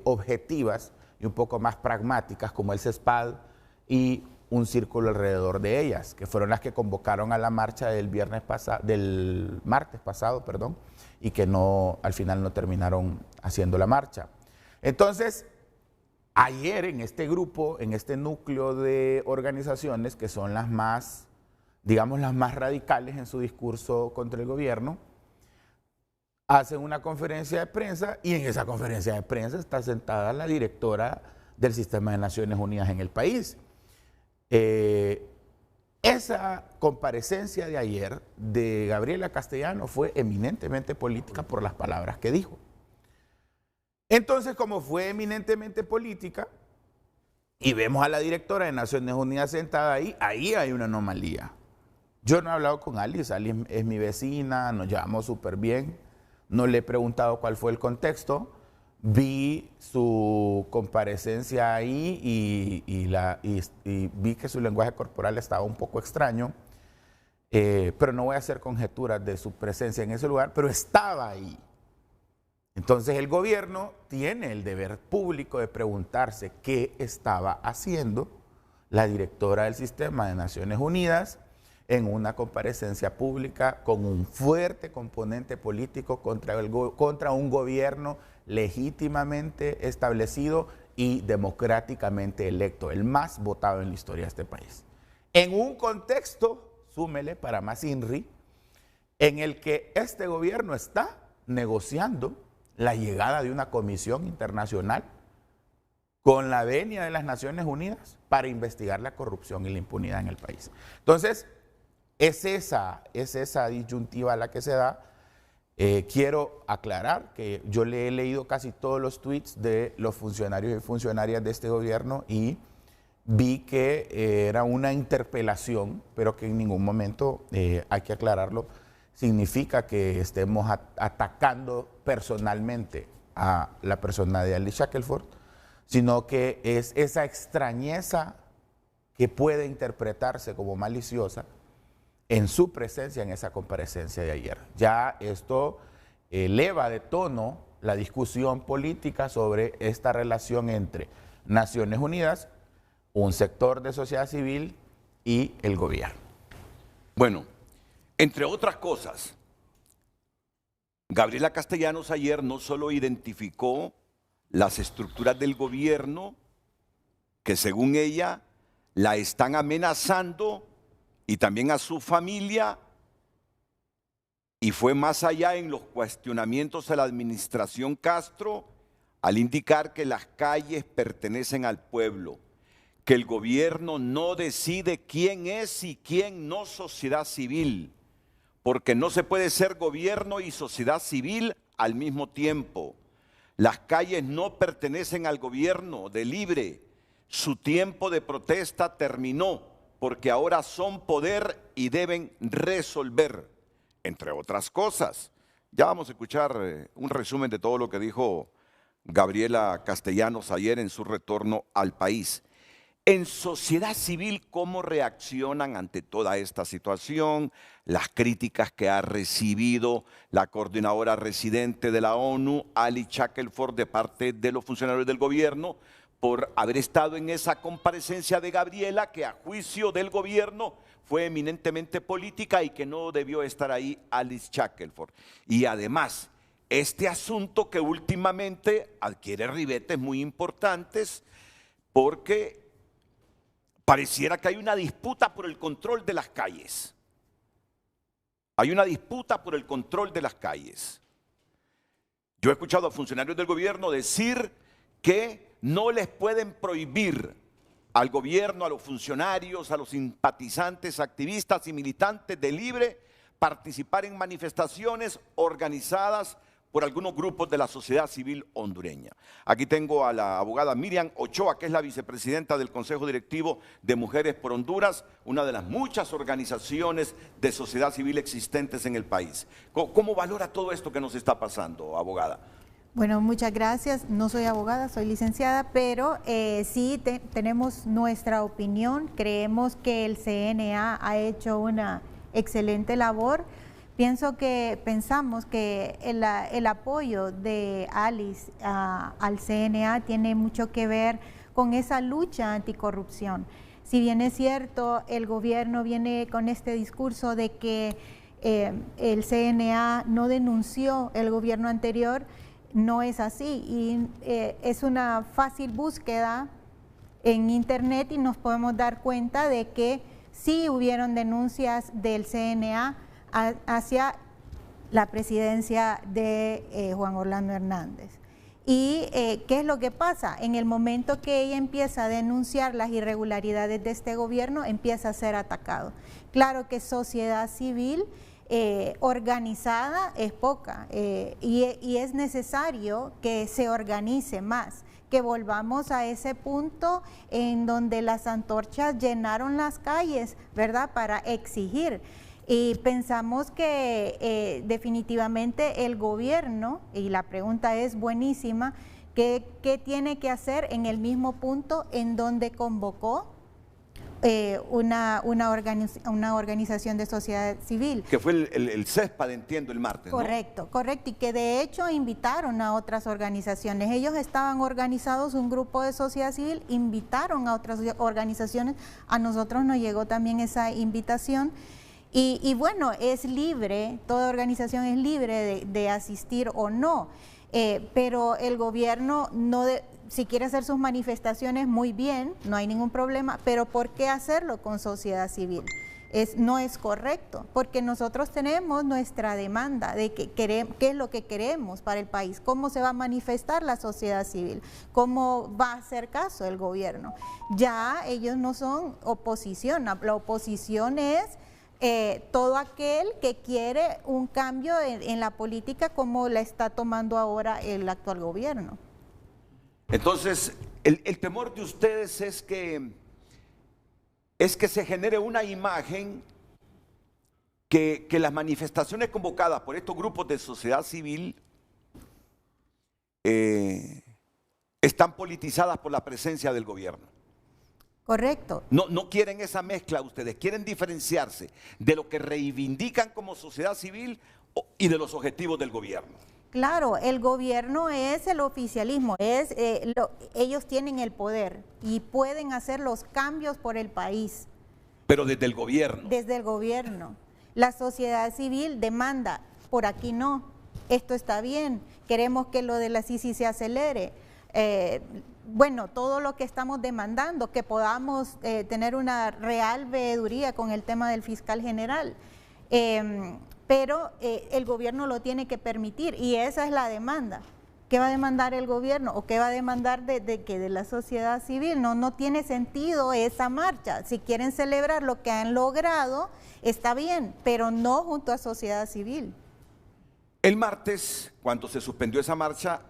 objetivas y un poco más pragmáticas, como el CESPAD y un círculo alrededor de ellas, que fueron las que convocaron a la marcha del martes pasado, y que al final no terminaron haciendo la marcha. Entonces, ayer en este grupo, en este núcleo de organizaciones que son las más, digamos, las más radicales en su discurso contra el gobierno, hacen una conferencia de prensa y en esa conferencia de prensa está sentada la directora del Sistema de Naciones Unidas en el país. Esa comparecencia de ayer de Gabriela Castellano fue eminentemente política por las palabras que dijo. Entonces, como fue eminentemente política y vemos a la directora de Naciones Unidas sentada ahí hay una anomalía. Yo no he hablado con Alice, Alice es mi vecina, nos llevamos súper bien, no le he preguntado cuál fue el contexto. Vi su comparecencia ahí y vi que su lenguaje corporal estaba un poco extraño, pero no voy a hacer conjeturas de su presencia en ese lugar, pero estaba ahí. Entonces el gobierno tiene el deber público de preguntarse qué estaba haciendo la directora del Sistema de Naciones Unidas en una comparecencia pública con un fuerte componente político contra un gobierno legítimamente establecido y democráticamente electo, el más votado en la historia de este país. En un contexto, súmele para más INRI, en el que este gobierno está negociando la llegada de una comisión internacional con la venia de las Naciones Unidas para investigar la corrupción y la impunidad en el país. Entonces, es esa disyuntiva la que se da. Quiero aclarar que yo le he leído casi todos los tweets de los funcionarios y funcionarias de este gobierno y vi que era una interpelación, pero que en ningún momento, hay que aclararlo, significa que estemos atacando personalmente a la persona de Alice Shackelford, sino que es esa extrañeza que puede interpretarse como maliciosa en su presencia en esa comparecencia de ayer. Ya esto eleva de tono la discusión política sobre esta relación entre Naciones Unidas, un sector de sociedad civil y el gobierno. Bueno, entre otras cosas, Gabriela Castellanos ayer no solo identificó las estructuras del gobierno que según ella la están amenazando y también a su familia, y fue más allá en los cuestionamientos a la administración Castro al indicar que las calles pertenecen al pueblo, que el gobierno no decide quién es y quién no sociedad civil, porque no se puede ser gobierno y sociedad civil al mismo tiempo. Las calles no pertenecen al gobierno de Libre, su tiempo de protesta terminó, porque ahora son poder y deben resolver, entre otras cosas. Ya vamos a escuchar un resumen de todo lo que dijo Gabriela Castellanos ayer en su retorno al país. En sociedad civil, ¿cómo reaccionan ante toda esta situación? Las críticas que ha recibido la coordinadora residente de la ONU, Alice Shackelford, de parte de los funcionarios del gobierno, por haber estado en esa comparecencia de Gabriela, que a juicio del gobierno fue eminentemente política y que no debió estar ahí Alice Shackelford. Y además, este asunto que últimamente adquiere ribetes muy importantes porque pareciera que hay una disputa por el control de las calles. Hay una disputa por el control de las calles. Yo he escuchado a funcionarios del gobierno decir que no les pueden prohibir al gobierno, a los funcionarios, a los simpatizantes, activistas y militantes de Libre participar en manifestaciones organizadas por algunos grupos de la sociedad civil hondureña. Aquí tengo a la abogada Miriam Ochoa, que es la vicepresidenta del Consejo Directivo de Mujeres por Honduras, una de las muchas organizaciones de sociedad civil existentes en el país. ¿Cómo valora todo esto que nos está pasando, abogada? Bueno, muchas gracias. No soy abogada, soy licenciada, pero sí tenemos nuestra opinión. Creemos que el CNA ha hecho una excelente labor. Pensamos que el apoyo de Alice al CNA tiene mucho que ver con esa lucha anticorrupción. Si bien es cierto, el gobierno viene con este discurso de que el CNA no denunció el gobierno anterior, no es así, y es una fácil búsqueda en internet y nos podemos dar cuenta de que sí hubieron denuncias del CNA hacia la presidencia de Juan Orlando Hernández. ¿Y qué es lo que pasa? En el momento que ella empieza a denunciar las irregularidades de este gobierno, empieza a ser atacado. Claro que sociedad civil organizada es poca y es necesario que se organice más, que volvamos a ese punto en donde las antorchas llenaron las calles, ¿verdad?, para exigir. Y pensamos que definitivamente el gobierno, y la pregunta es buenísima, ¿qué tiene que hacer en el mismo punto en donde convocó una organización de sociedad civil? Que fue el CESPAD, entiendo, el martes, ¿no? Correcto, correcto, y que de hecho invitaron a otras organizaciones. Ellos estaban organizados, un grupo de sociedad civil, invitaron a otras organizaciones, a nosotros nos llegó también esa invitación. Y bueno, es libre, toda organización es libre de asistir o no, pero el gobierno si quiere hacer sus manifestaciones muy bien, no hay ningún problema, pero ¿por qué hacerlo con sociedad civil? no es correcto, porque nosotros tenemos nuestra demanda de qué es lo que queremos para el país, cómo se va a manifestar la sociedad civil, cómo va a hacer caso el gobierno. Ya ellos no son oposición, la oposición es todo aquel que quiere un cambio en la política como la está tomando ahora el actual gobierno. Entonces, el temor de ustedes es que se genere una imagen que las manifestaciones convocadas por estos grupos de sociedad civil están politizadas por la presencia del gobierno. Correcto. No quieren esa mezcla ustedes, quieren diferenciarse de lo que reivindican como sociedad civil y de los objetivos del gobierno. Claro, el gobierno es el oficialismo, ellos tienen el poder y pueden hacer los cambios por el país. Pero desde el gobierno. Desde el gobierno. La sociedad civil demanda, por aquí no, esto está bien, queremos que lo de la CICI se acelere. Bueno, todo lo que estamos demandando, que podamos tener una real veeduría con el tema del fiscal general. Pero el gobierno lo tiene que permitir y esa es la demanda. ¿Qué va a demandar el gobierno o qué va a demandar de la sociedad civil? No tiene sentido esa marcha. Si quieren celebrar lo que han logrado, está bien, pero no junto a sociedad civil. El martes, cuando se suspendió esa marcha,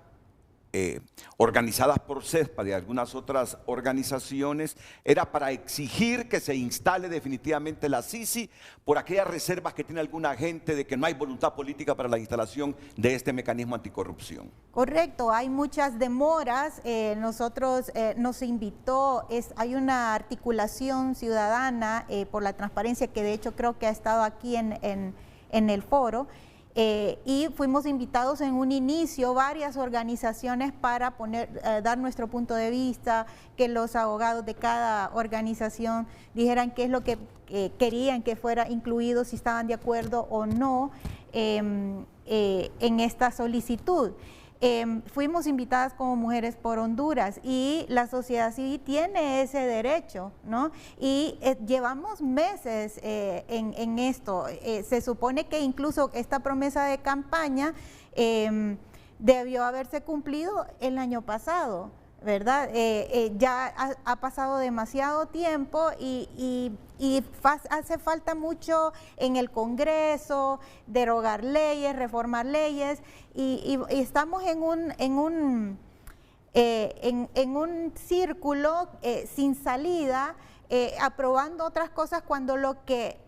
organizadas por CESPA y algunas otras organizaciones, era para exigir que se instale definitivamente la CICI por aquellas reservas que tiene alguna gente de que no hay voluntad política para la instalación de este mecanismo anticorrupción. Correcto, hay muchas demoras, nosotros nos invitó, hay una articulación ciudadana por la transparencia que de hecho creo que ha estado aquí en el foro. Y fuimos invitados en un inicio varias organizaciones para dar nuestro punto de vista, que los abogados de cada organización dijeran qué es lo que querían que fuera incluido, si estaban de acuerdo o no en esta solicitud. Fuimos invitadas como Mujeres por Honduras y la sociedad civil tiene ese derecho, ¿no? Y llevamos meses en esto. Se supone que incluso esta promesa de campaña debió haberse cumplido el año pasado, ¿verdad? Ya ha pasado demasiado tiempo y hace falta mucho en el Congreso, derogar leyes, reformar leyes y estamos en un círculo sin salida, aprobando otras cosas cuando lo que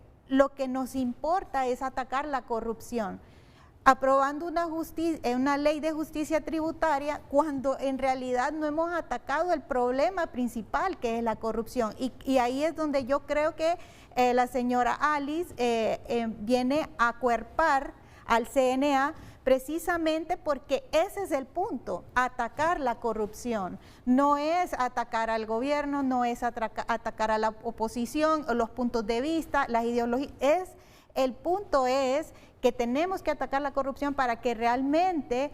nos importa es atacar la corrupción. Aprobando una ley de justicia tributaria cuando en realidad no hemos atacado el problema principal que es la corrupción y ahí es donde yo creo que la señora Alice viene a acuerpar al CNA precisamente porque ese es el punto, atacar la corrupción, no es atacar al gobierno, no es atacar a la oposición, los puntos de vista, las ideologías, el punto es que tenemos que atacar la corrupción para que realmente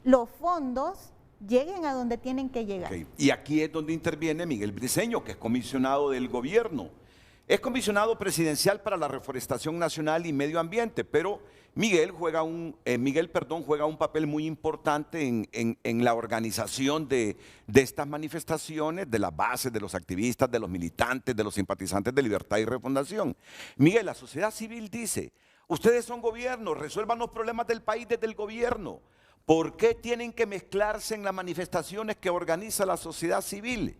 los fondos lleguen a donde tienen que llegar. Okay. Y aquí es donde interviene Miguel Briceño, que es comisionado del gobierno. Es comisionado presidencial para la Reforestación Nacional y Medio Ambiente, pero Miguel juega un papel muy importante en la organización de estas manifestaciones, de las bases, de los activistas, de los militantes, de los simpatizantes de Libertad y Refundación. Miguel, la sociedad civil dice, ustedes son gobierno, resuelvan los problemas del país desde el gobierno. ¿Por qué tienen que mezclarse en las manifestaciones que organiza la sociedad civil?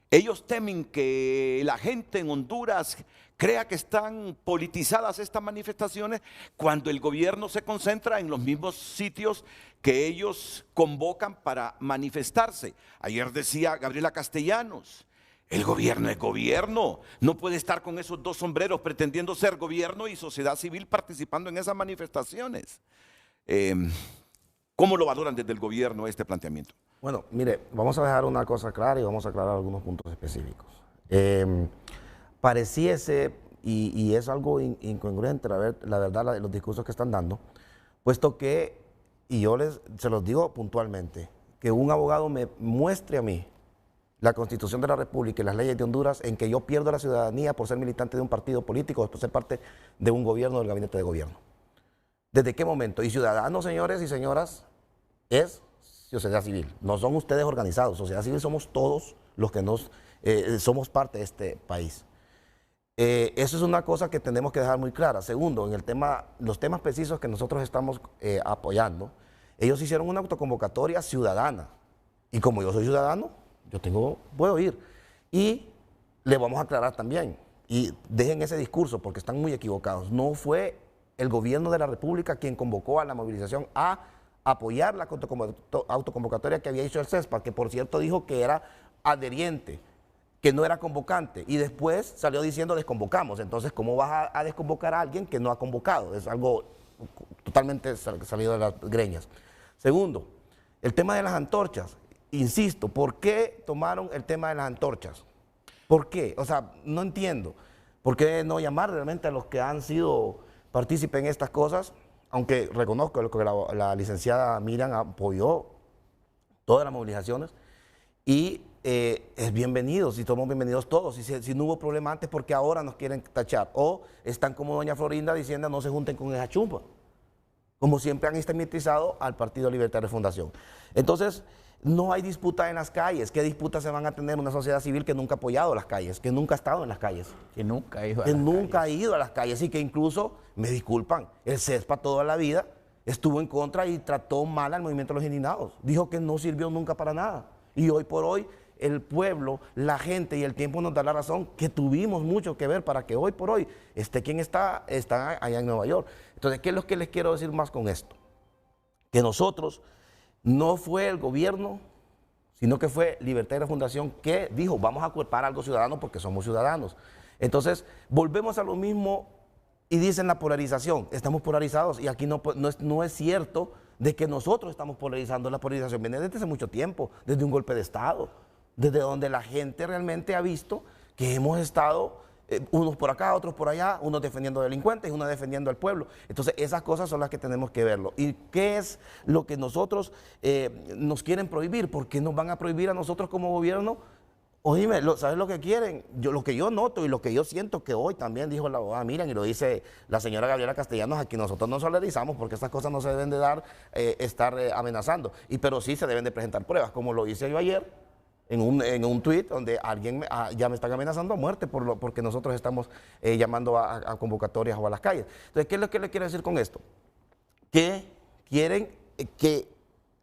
Ellos temen que la gente en Honduras crea que están politizadas estas manifestaciones cuando el gobierno se concentra en los mismos sitios que ellos convocan para manifestarse. Ayer decía Gabriela Castellanos, el gobierno es gobierno, no puede estar con esos dos sombreros pretendiendo ser gobierno y sociedad civil participando en esas manifestaciones. ¿Cómo lo valoran desde el gobierno este planteamiento? Bueno, mire, vamos a dejar una cosa clara y vamos a aclarar algunos puntos específicos. Pareciese, y es algo incongruente, la verdad, los discursos que están dando, puesto que, y yo se los digo puntualmente, que un abogado me muestre a mí la Constitución de la República y las leyes de Honduras en que yo pierdo la ciudadanía por ser militante de un partido político o por ser parte de un gobierno, del gabinete de gobierno. ¿Desde qué momento? Y ciudadanos, señores y señoras, es sociedad civil. No son ustedes organizados. Sociedad civil somos todos los que somos parte de este país. Eso es una cosa que tenemos que dejar muy clara. Segundo, en los temas precisos que nosotros estamos apoyando, ellos hicieron una autoconvocatoria ciudadana. Y como yo soy ciudadano, puedo ir. Y le vamos a aclarar también. Y dejen ese discurso porque están muy equivocados. No fue el gobierno de la República quien convocó a la movilización a apoyar la autoconvocatoria que había hecho el CESPA, que por cierto dijo que era adheriente, que no era convocante, y después salió diciendo desconvocamos. Entonces, ¿cómo vas a desconvocar a alguien que no ha convocado? Es algo totalmente salido de las greñas. Segundo, el tema de las antorchas. Insisto, ¿por qué tomaron el tema de las antorchas? ¿Por qué? O sea, no entiendo. ¿Por qué no llamar realmente a los que han sido partícipes en estas cosas? Aunque reconozco que la licenciada Miriam apoyó todas las movilizaciones y es bienvenido, si somos bienvenidos todos. Y si no hubo problema antes, ¿por qué ahora nos quieren tachar? O están como doña Florinda diciendo no se junten con esa chumpa, como siempre han estigmatizado al Partido Libertario de Fundación. Entonces, no hay disputa en las calles. ¿Qué disputas se van a tener una sociedad civil que nunca ha apoyado las calles, que nunca ha estado en las calles? Que nunca ha ido a las calles y que incluso, me disculpan, el CESPA toda la vida estuvo en contra y trató mal al movimiento de los indignados. Dijo que no sirvió nunca para nada. Y hoy por hoy el pueblo, la gente y el tiempo nos da la razón que tuvimos mucho que ver para que hoy por hoy esté quien está allá en Nueva York. Entonces, ¿qué es lo que les quiero decir más con esto? Que nosotros, no fue el gobierno, sino que fue Libertario Fundación que dijo, vamos a culpar a algo ciudadano porque somos ciudadanos. Entonces, volvemos a lo mismo y dicen la polarización. Estamos polarizados y aquí no es cierto de que nosotros estamos polarizando. La polarización viene desde hace mucho tiempo, desde un golpe de Estado, desde donde la gente realmente ha visto que hemos estado unos por acá, otros por allá, unos defendiendo delincuentes, unos defendiendo al pueblo. Entonces, esas cosas son las que tenemos que verlo. ¿Y qué es lo que nosotros nos quieren prohibir? ¿Por qué nos van a prohibir a nosotros como gobierno? Oíme, ¿sabes lo que quieren? Lo que yo noto y lo que yo siento que hoy también dijo la abogada Miriam y lo dice la señora Gabriela Castellanos, aquí nosotros no solidarizamos porque estas cosas no se deben de dar, estar amenazando. Pero sí se deben de presentar pruebas, como lo hice yo ayer, en un tuit donde alguien ya me están amenazando a muerte porque nosotros estamos llamando a convocatorias o a las calles. Entonces, ¿qué es lo que le quiero decir con esto? Que quieren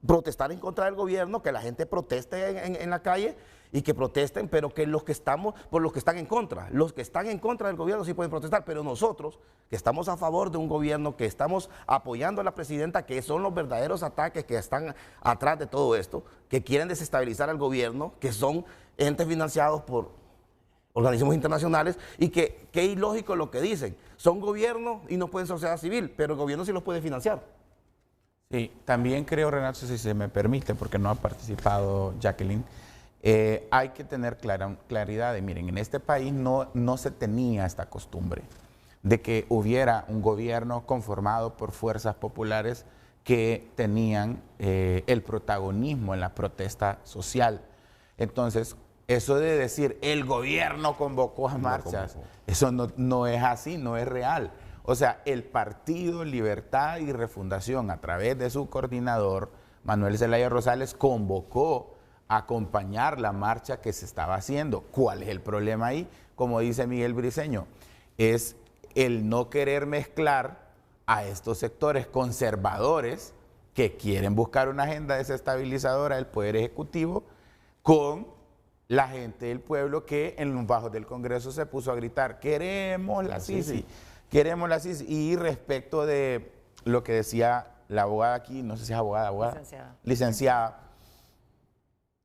protestar en contra del gobierno, que la gente proteste en la calle y que protesten, pero que los que están en contra del gobierno sí pueden protestar, pero nosotros que estamos a favor de un gobierno, que estamos apoyando a la presidenta, que son los verdaderos ataques que están atrás de todo esto, que quieren desestabilizar al gobierno, que son entes financiados por organismos internacionales y que es ilógico lo que dicen. Son gobierno y no pueden ser sociedad civil, pero el gobierno sí los puede financiar. Sí, también creo, Renato, si se me permite, porque no ha participado Jacqueline, hay que tener claridad de, miren, en este país no se tenía esta costumbre de que hubiera un gobierno conformado por fuerzas populares que tenían el protagonismo en la protesta social. Entonces, eso de decir, el gobierno convocó a marchas, eso no es así, no es real. O sea, el Partido Libertad y Refundación, a través de su coordinador, Manuel Zelaya Rosales, convocó a acompañar la marcha que se estaba haciendo. ¿Cuál es el problema ahí? Como dice Miguel Briceño, es el no querer mezclar a estos sectores conservadores que quieren buscar una agenda desestabilizadora del Poder Ejecutivo con la gente del pueblo que en los bajos del Congreso se puso a gritar, queremos la Sisi, queremos la Sisi. Y respecto de lo que decía la abogada aquí, no sé si es abogada, licenciada,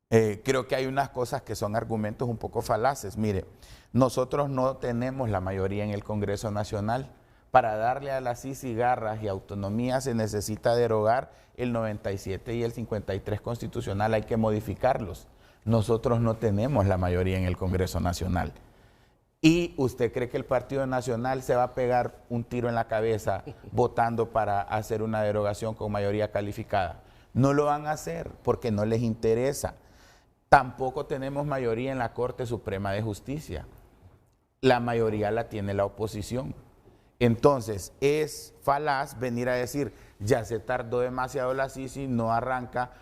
creo que hay unas cosas que son argumentos un poco falaces. Mire, nosotros no tenemos la mayoría en el Congreso Nacional. Para darle a la Sisi garras y autonomía se necesita derogar el 97 y el 53 constitucional, hay que modificarlos. Nosotros no tenemos la mayoría en el Congreso Nacional. ¿Y usted cree que el Partido Nacional se va a pegar un tiro en la cabeza votando para hacer una derogación con mayoría calificada? No lo van a hacer porque no les interesa. Tampoco tenemos mayoría en la Corte Suprema de Justicia. La mayoría la tiene la oposición. Entonces, es falaz venir a decir, ya se tardó demasiado la Sisi, no arranca,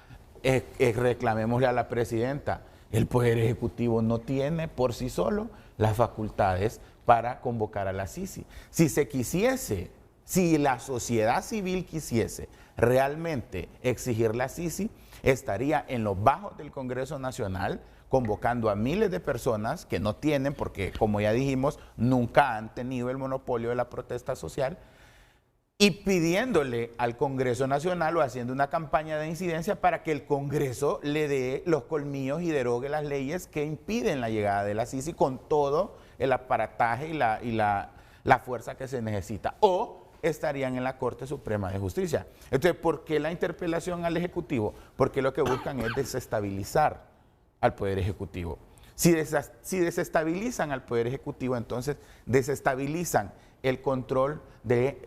reclamémosle a la presidenta. El Poder Ejecutivo no tiene por sí solo las facultades para convocar a la Sisi. Si se quisiese, si la sociedad civil quisiese realmente exigir la Sisi, estaría en los bajos del Congreso Nacional convocando a miles de personas que no tienen, porque como ya dijimos, nunca han tenido el monopolio de la protesta social, y pidiéndole al Congreso Nacional o haciendo una campaña de incidencia para que el Congreso le dé los colmillos y derogue las leyes que impiden la llegada de la Sisi con todo el aparataje y la fuerza que se necesita. O estarían en la Corte Suprema de Justicia. Entonces, ¿por qué la interpelación al Ejecutivo? Porque lo que buscan es desestabilizar al Poder Ejecutivo. Si desestabilizan al Poder Ejecutivo, entonces desestabilizan el control de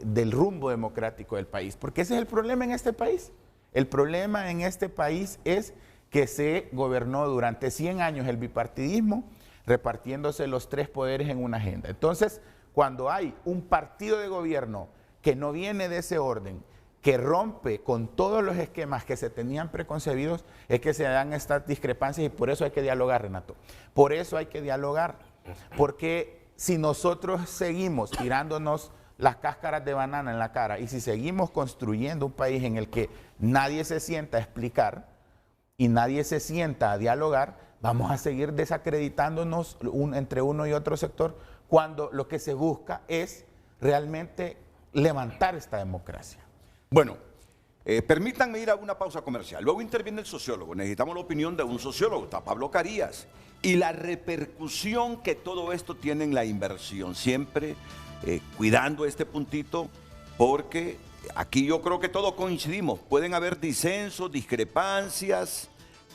del rumbo democrático del país. Porque ese es el problema en este país. El problema en este país es que se gobernó durante 100 años el bipartidismo, repartiéndose los 3 poderes en una agenda. Entonces, cuando hay un partido de gobierno que no viene de ese orden, que rompe con todos los esquemas que se tenían preconcebidos, es que se dan estas discrepancias y por eso hay que dialogar, Renato. Por eso hay que dialogar, porque si nosotros seguimos tirándonos las cáscaras de banana en la cara y si seguimos construyendo un país en el que nadie se sienta a explicar y nadie se sienta a dialogar, vamos a seguir desacreditándonos entre uno y otro sector cuando lo que se busca es realmente levantar esta democracia. Bueno, permítanme ir a una pausa comercial. Luego interviene el sociólogo. Necesitamos la opinión de un sociólogo, está Pablo Carías. Y la repercusión que todo esto tiene en la inversión. Siempre cuidando este puntito, porque aquí yo creo que todos coincidimos. Pueden haber disensos, discrepancias,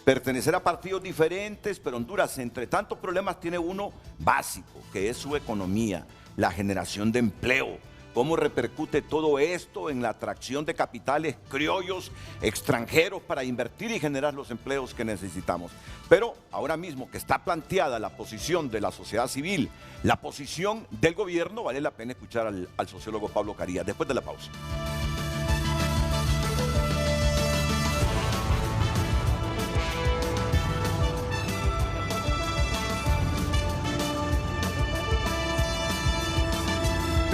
pertenecer a partidos diferentes, pero Honduras, entre tantos problemas, tiene uno básico, que es su economía, la generación de empleo. ¿Cómo repercute todo esto en la atracción de capitales criollos, extranjeros, para invertir y generar los empleos que necesitamos? Pero ahora mismo que está planteada la posición de la sociedad civil, la posición del gobierno, vale la pena escuchar al sociólogo Pablo Carías después de la pausa.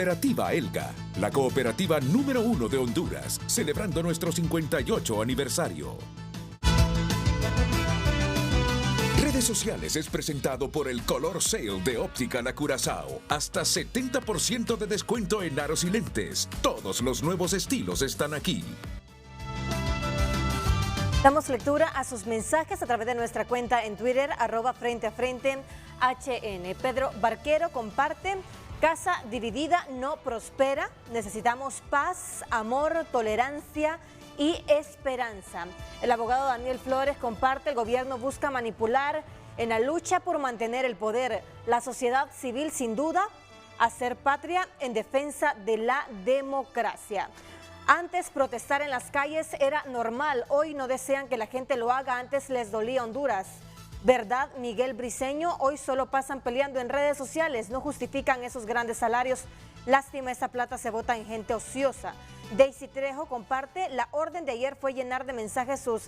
Cooperativa Elga, la cooperativa número 1 de Honduras, celebrando nuestro 58 aniversario. Redes Sociales es presentado por el Color Sale de Óptica La Curazao. Hasta 70% de descuento en aros y lentes. Todos los nuevos estilos están aquí. Damos lectura a sus mensajes a través de nuestra cuenta en Twitter, @FrenteAFrente_HN. Pedro Barquero comparte: casa dividida no prospera, necesitamos paz, amor, tolerancia y esperanza. El abogado Daniel Flores comparte: el gobierno busca manipular en la lucha por mantener el poder. La sociedad civil, sin duda, hacer patria en defensa de la democracia. Antes protestar en las calles era normal, hoy no desean que la gente lo haga, antes les dolía Honduras. ¿Verdad, Miguel Briceño? Hoy solo pasan peleando en redes sociales, no justifican esos grandes salarios. Lástima, esa plata se bota en gente ociosa. Daisy Trejo comparte: la orden de ayer fue llenar de mensajes sus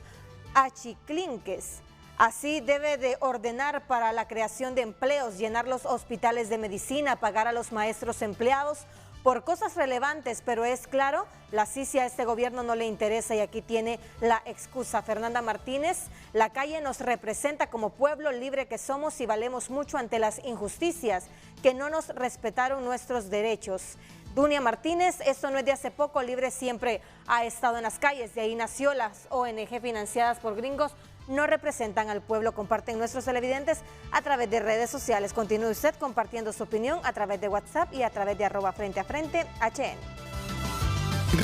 achiclinques. Así debe de ordenar para la creación de empleos, llenar los hospitales de medicina, pagar a los maestros empleados por cosas relevantes, pero es claro, la Sisi a este gobierno no le interesa y aquí tiene la excusa. Fernanda Martínez: la calle nos representa como pueblo libre que somos y valemos mucho ante las injusticias, que no nos respetaron nuestros derechos. Dunia Martínez: esto no es de hace poco, Libre siempre ha estado en las calles, de ahí nació. Las ONG financiadas por gringos no representan al pueblo, comparten nuestros televidentes a través de redes sociales. Continúe usted compartiendo su opinión a través de WhatsApp y a través de @FrenteAFrente_HN.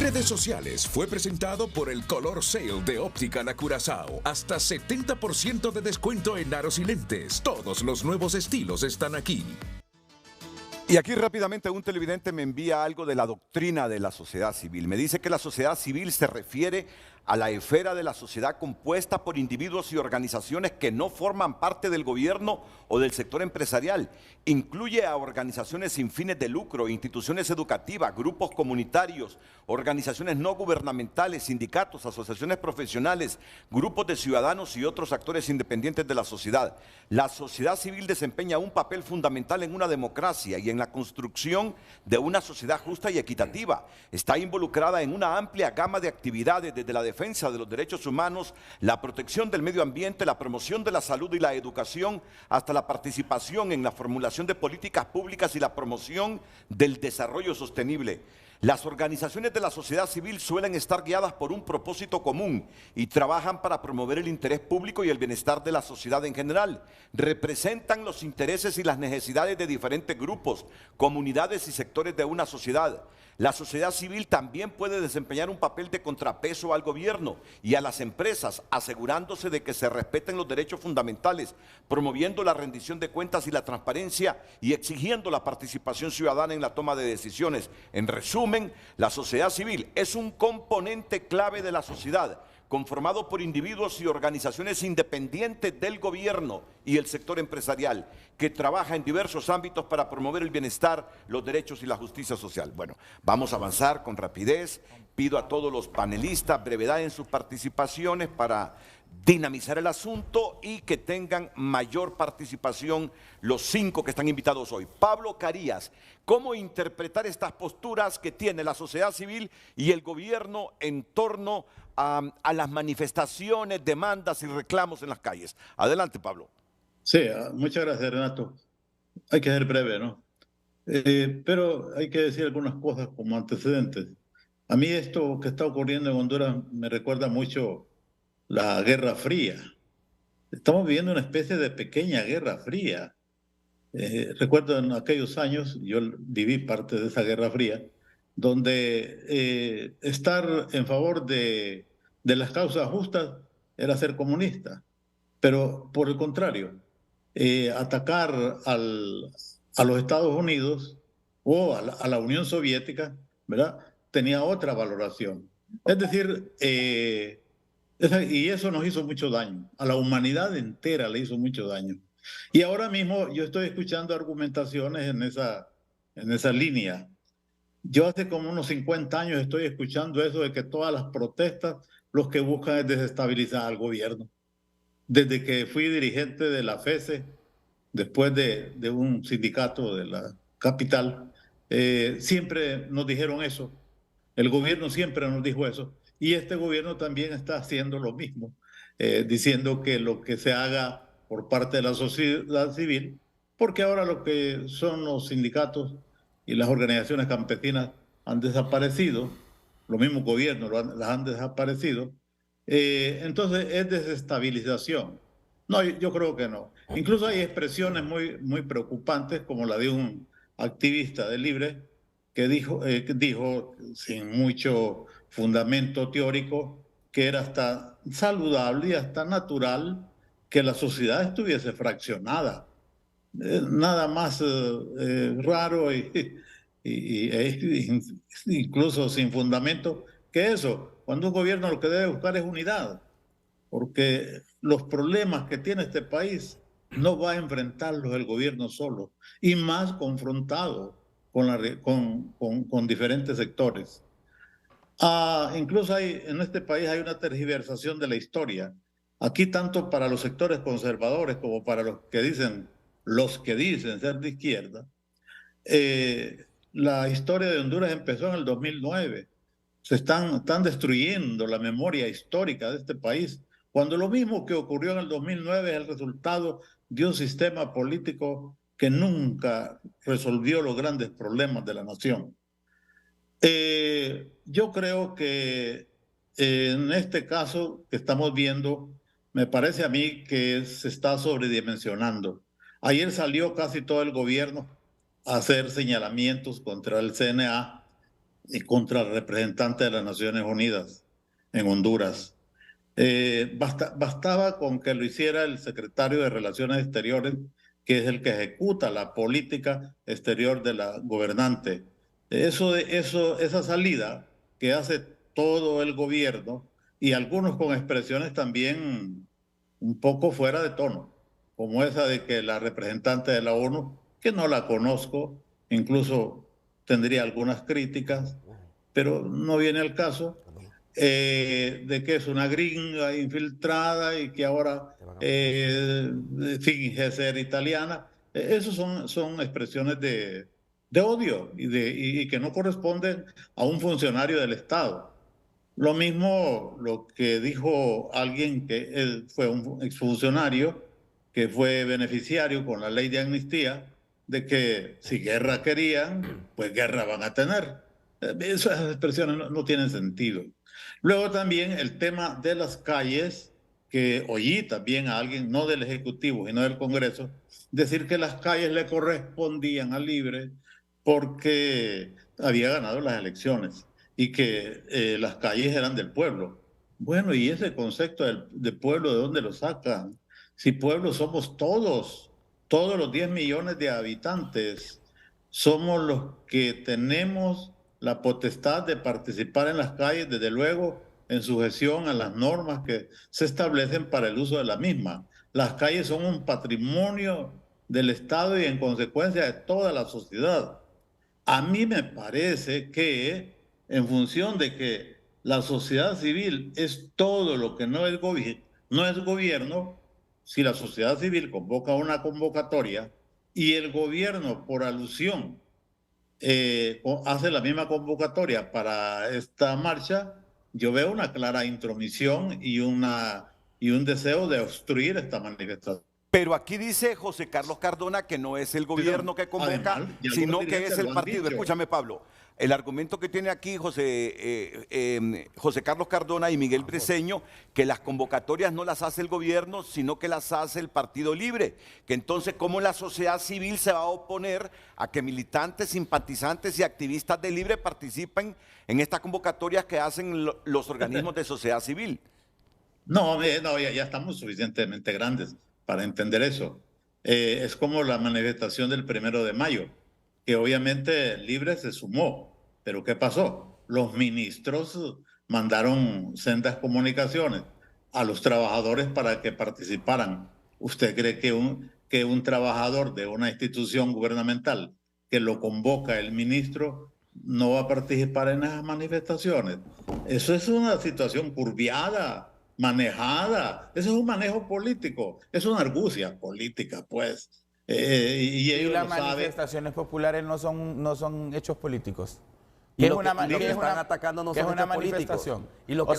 Redes Sociales fue presentado por el Color Sale de Óptica La Curazao. Hasta 70% de descuento en aros y lentes. Todos los nuevos estilos están aquí. Y aquí rápidamente un televidente me envía algo de la doctrina de la sociedad civil. Me dice que la sociedad civil se refiere a la esfera de la sociedad compuesta por individuos y organizaciones que no forman parte del gobierno o del sector empresarial. Incluye a organizaciones sin fines de lucro, instituciones educativas, grupos comunitarios, organizaciones no gubernamentales, sindicatos, asociaciones profesionales, grupos de ciudadanos y otros actores independientes de la sociedad. La sociedad civil desempeña un papel fundamental en una democracia y en la construcción de una sociedad justa y equitativa. Está involucrada en una amplia gama de actividades, desde la defensa de los derechos humanos, la protección del medio ambiente, la promoción de la salud y la educación, hasta la participación en la formulación de políticas públicas y la promoción del desarrollo sostenible. Las organizaciones de la sociedad civil suelen estar guiadas por un propósito común y trabajan para promover el interés público y el bienestar de la sociedad en general. Representan los intereses y las necesidades de diferentes grupos, comunidades y sectores de una sociedad. La sociedad civil también puede desempeñar un papel de contrapeso al gobierno y a las empresas, asegurándose de que se respeten los derechos fundamentales, promoviendo la rendición de cuentas y la transparencia y exigiendo la participación ciudadana en la toma de decisiones. En resumen, la sociedad civil es un componente clave de la sociedad, conformado por individuos y organizaciones independientes del gobierno y el sector empresarial, que trabaja en diversos ámbitos para promover el bienestar, los derechos y la justicia social. Bueno, vamos a avanzar con rapidez. Pido a todos los panelistas brevedad en sus participaciones para dinamizar el asunto y que tengan mayor participación los 5 que están invitados hoy. Pablo Carías, ¿cómo interpretar estas posturas que tiene la sociedad civil y el gobierno en torno a las manifestaciones, demandas y reclamos en las calles? Adelante, Pablo. Sí, muchas gracias, Renato. Hay que ser breve, ¿no? Pero hay que decir algunas cosas como antecedentes. A mí esto que está ocurriendo en Honduras me recuerda mucho la Guerra Fría. Estamos viviendo una especie de pequeña Guerra Fría. Recuerdo en aquellos años, yo viví parte de esa Guerra Fría, donde estar en favor de las causas justas era ser comunista. Pero por el contrario, atacar a los Estados Unidos o a la Unión Soviética, ¿verdad?, tenía otra valoración. Es decir, y eso nos hizo mucho daño. A la humanidad entera le hizo mucho daño. Y ahora mismo yo estoy escuchando argumentaciones en esa línea. Yo hace como unos 50 años estoy escuchando eso de que todas las protestas los que buscan es desestabilizar al gobierno. Desde que fui dirigente de la FESE, después de un sindicato de la capital, siempre nos dijeron eso. El gobierno siempre nos dijo eso. Y este gobierno también está haciendo lo mismo, diciendo que lo que se haga por parte de la sociedad civil, porque ahora lo que son los sindicatos y las organizaciones campesinas han desaparecido, los mismos gobiernos las han desaparecido, entonces es desestabilización. No, yo creo que no. Incluso hay expresiones muy preocupantes, como la de un activista de Libre, que dijo sin mucho fundamento teórico que era hasta saludable y hasta natural que la sociedad estuviese fraccionada. Nada más raro incluso sin fundamento que eso, cuando un gobierno lo que debe buscar es unidad, porque los problemas que tiene este país no va a enfrentarlos el gobierno solo, y más confrontado con diferentes sectores. Incluso en este país hay una tergiversación de la historia. Aquí tanto para los sectores conservadores como para los que dicen ser de izquierda, la historia de Honduras empezó en el 2009. Se están destruyendo la memoria histórica de este país, cuando lo mismo que ocurrió en el 2009 es el resultado de un sistema político que nunca resolvió los grandes problemas de la nación. Yo creo que en este caso que estamos viendo, me parece a mí que se está sobredimensionando. Ayer salió casi todo el gobierno a hacer señalamientos contra el CNA y contra el representante de las Naciones Unidas en Honduras. Bastaba con que lo hiciera el secretario de Relaciones Exteriores, que es el que ejecuta la política exterior de la gobernante. Esa salida que hace todo el gobierno y algunos con expresiones también un poco fuera de tono, como esa de que la representante de la ONU, que no la conozco, incluso tendría algunas críticas, pero no viene al caso, de que es una gringa infiltrada y que ahora finge ser italiana. Esos son expresiones de odio y que no corresponden a un funcionario del Estado. Lo mismo lo que dijo alguien que él fue un exfuncionario que fue beneficiario con la ley de amnistía, de que si guerra querían, pues guerra van a tener. Esas expresiones no tienen sentido. Luego también el tema de las calles, que oí también a alguien, no del Ejecutivo, sino del Congreso, decir que las calles le correspondían a Libre porque había ganado las elecciones y que las calles eran del pueblo. Bueno, ¿y ese concepto de pueblo de dónde lo sacan? Si pueblo somos todos los 10 millones de habitantes, somos los que tenemos la potestad de participar en las calles, desde luego en sujeción a las normas que se establecen para el uso de la misma. Las calles son un patrimonio del Estado y en consecuencia de toda la sociedad. A mí me parece que en función de que la sociedad civil es todo lo que no es gobierno, si la sociedad civil convoca una convocatoria y el gobierno por alusión hace la misma convocatoria para esta marcha, yo veo una clara intromisión y un deseo de obstruir esta manifestación. Pero aquí dice José Carlos Cardona que no es el gobierno que convoca, además, sino que es el partido. Escúchame, Pablo. El argumento que tiene aquí José Carlos Cardona y Miguel Briceño, que las convocatorias no las hace el gobierno, sino que las hace el Partido Libre. Que entonces, ¿cómo la sociedad civil se va a oponer a que militantes, simpatizantes y activistas de Libre participen en estas convocatorias que hacen los organismos de sociedad civil? No, ya estamos suficientemente grandes para entender eso. Es como la manifestación del 1 de mayo, que obviamente Libre se sumó, pero ¿qué pasó? Los ministros mandaron sendas comunicaciones a los trabajadores para que participaran. ¿Usted cree que un trabajador de una institución gubernamental que lo convoca el ministro no va a participar en esas manifestaciones? Eso es una situación curviada, manejada. Eso es un manejo político, es una argucia política, pues. Y ellos las lo saben. Manifestaciones populares no son hechos políticos. Y lo que están atacando no son hechos políticos. Y lo que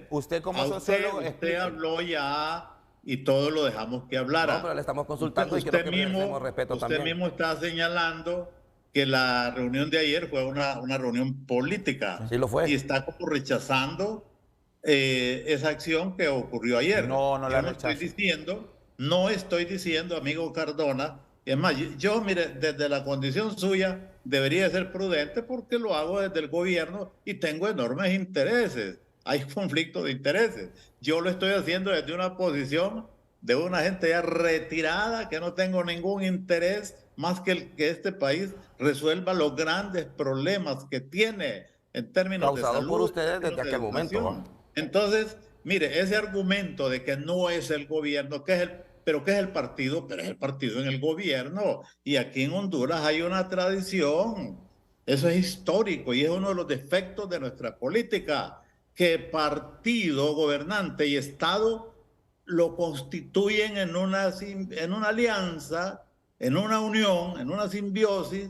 usted como sociólogo, usted habló ya y todo lo dejamos que hablara. No, pero le estamos consultando y quiero que merecemos respeto también. Usted mismo está señalando que la reunión de ayer fue una reunión política. Sí lo fue. Y está como rechazando esa acción que ocurrió ayer. No la rechazo. No estoy diciendo, amigo Cardona, es más, yo, mire, desde la condición suya debería ser prudente porque lo hago desde el gobierno y tengo enormes intereses. Hay conflicto de intereses. Yo lo estoy haciendo desde una posición de una gente ya retirada, que no tengo ningún interés más que que este país resuelva los grandes problemas que tiene en términos de salud. Por ustedes desde aquel momento. Entonces, mire, ese argumento de que no es el gobierno, pero que es el partido, pero es el partido en el gobierno. Y aquí en Honduras hay una tradición. Eso es histórico y es uno de los defectos de nuestra política, que partido, gobernante y Estado lo constituyen en una alianza, en una unión, en una simbiosis,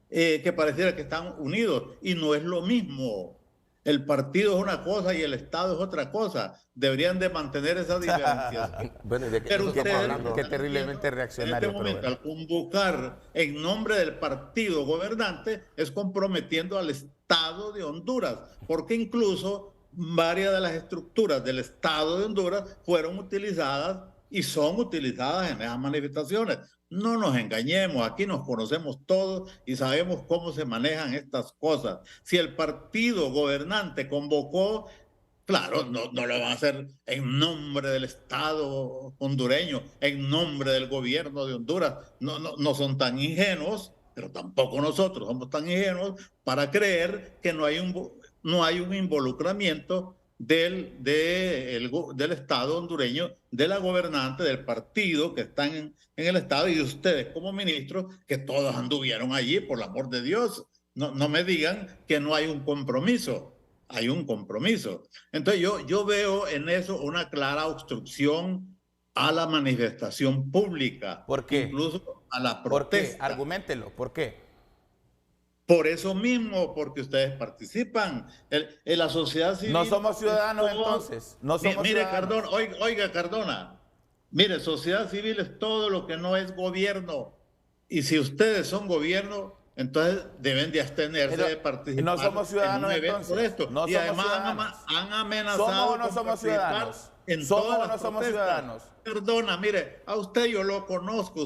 que pareciera que están unidos. Y no es lo mismo. El partido es una cosa y el Estado es otra cosa. Deberían de mantener esa diferencia. Bueno, pero ustedes, qué terriblemente reaccionario. En este momento, al convocar en nombre del partido gobernante, es comprometiendo al Estado de Honduras, porque incluso varias de las estructuras del Estado de Honduras fueron utilizadas y son utilizadas en esas manifestaciones. No nos engañemos, aquí nos conocemos todos y sabemos cómo se manejan estas cosas. Si el partido gobernante convocó, claro, no lo van a hacer en nombre del Estado hondureño, en nombre del gobierno de Honduras. No son tan ingenuos, pero tampoco nosotros somos tan ingenuos para creer que no hay no hay un involucramiento del Estado hondureño, de la gobernante, del partido que están en el Estado y de ustedes como ministros, que todos anduvieron allí, por el amor de Dios. No me digan que no hay un compromiso. Hay un compromiso. Entonces yo veo en eso una clara obstrucción a la manifestación pública. ¿Por qué? Incluso a la protesta. ¿Por qué? Arguméntelo. ¿Por qué? Por eso mismo, porque ustedes participan. En la sociedad civil... No somos ciudadanos entonces. No somos mire, ciudadanos. Cardona, oiga, Cardona. Mire, sociedad civil es todo lo que no es gobierno. Y si ustedes son gobierno, entonces deben de abstenerse de participar. No somos ciudadanos entonces. De esto. No y somos además ciudadanos. han amenazado. ¿Somos o no con somos ciudadanos? ¿Somos o no somos ciudadanos? Perdona, mire, a usted yo lo conozco.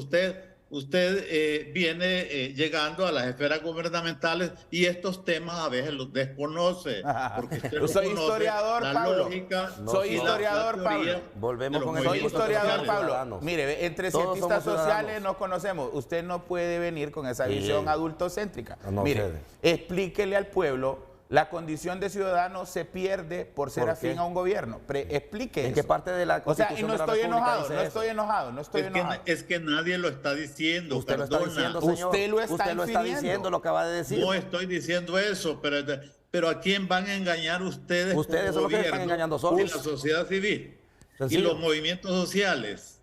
Usted viene llegando a las esferas gubernamentales y estos temas a veces los desconoce. Porque usted Yo soy historiador, Pablo. Soy historiador, Pablo. Volvemos con el Soy historiador, sociales. Pablo. Ciudadanos. Mire, entre Todos cientistas somos sociales ciudadanos. nos conocemos. Usted no puede venir con esa visión adultocéntrica. No, Mire, ustedes. explíquele al pueblo. La condición de ciudadano se pierde por ser ¿Por qué? afín a un gobierno. Explique ¿En eso. qué parte de la O sea, y Constitución no de la estoy República enojado, dice no eso? estoy enojado, no estoy enojado. Es que nadie lo está diciendo. Usted lo está Cardona. diciendo, señor. Usted lo está Usted lo está infiriendo. diciendo, lo acaba de decir. No estoy diciendo eso, pero ¿a quién van a engañar ustedes? Ustedes como son los que están gobierno engañando solos. y la sociedad civil Sencillo. y los movimientos sociales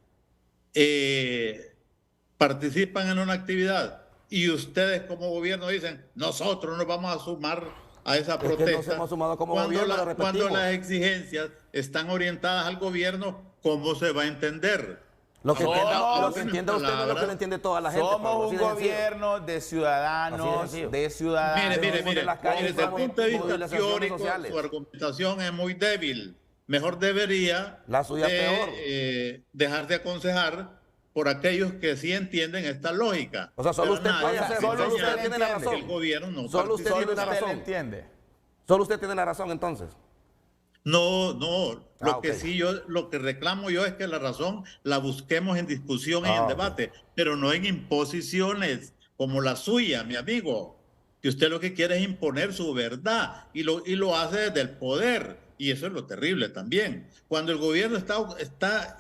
participan en una actividad y ustedes como gobierno dicen, nosotros nos vamos a sumar a esa que protesta. nos hemos sumado como cuando gobierno, lo repetimos. cuando las exigencias están orientadas al gobierno, ¿cómo se va a entender? Lo que entienda Somos- usted no es lo que le entiende toda la gente. Pablo, Somos así un de sencillo. gobierno de ciudadanos, Así de sencillo. de ciudadanos. Mire, las calles desde el somos punto de vista movilizaciones teórico, sociales. su argumentación es muy débil. Mejor debería La suya peor. dejar de aconsejar por aquellos que sí entienden esta lógica. O sea, solo Pero usted nadie puede hace hacerlo, solo enseñar usted tiene la que razón. el gobierno no Solo usted participa. tiene la Usted razón. le entiende. Solo usted tiene la razón entonces. No, lo que ok. sí lo que reclamo yo es que la razón la busquemos en discusión y en ok. debate, pero no en imposiciones como la suya, mi amigo, que usted lo que quiere es imponer su verdad y lo hace desde el poder, y eso es lo terrible también. Cuando el gobierno está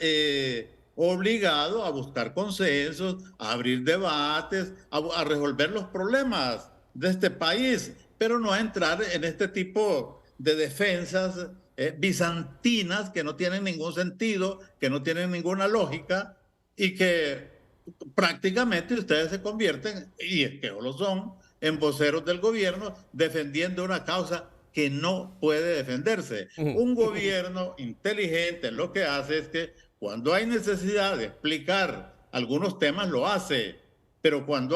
obligado a buscar consensos, a abrir debates, a resolver los problemas de este país, pero no a entrar en este tipo de defensas bizantinas que no tienen ningún sentido, que no tienen ninguna lógica y que prácticamente ustedes se convierten, y es que lo son, en voceros del gobierno defendiendo una causa que no puede defenderse. Un gobierno inteligente lo que hace es que cuando hay necesidad de explicar algunos temas lo hace, pero cuando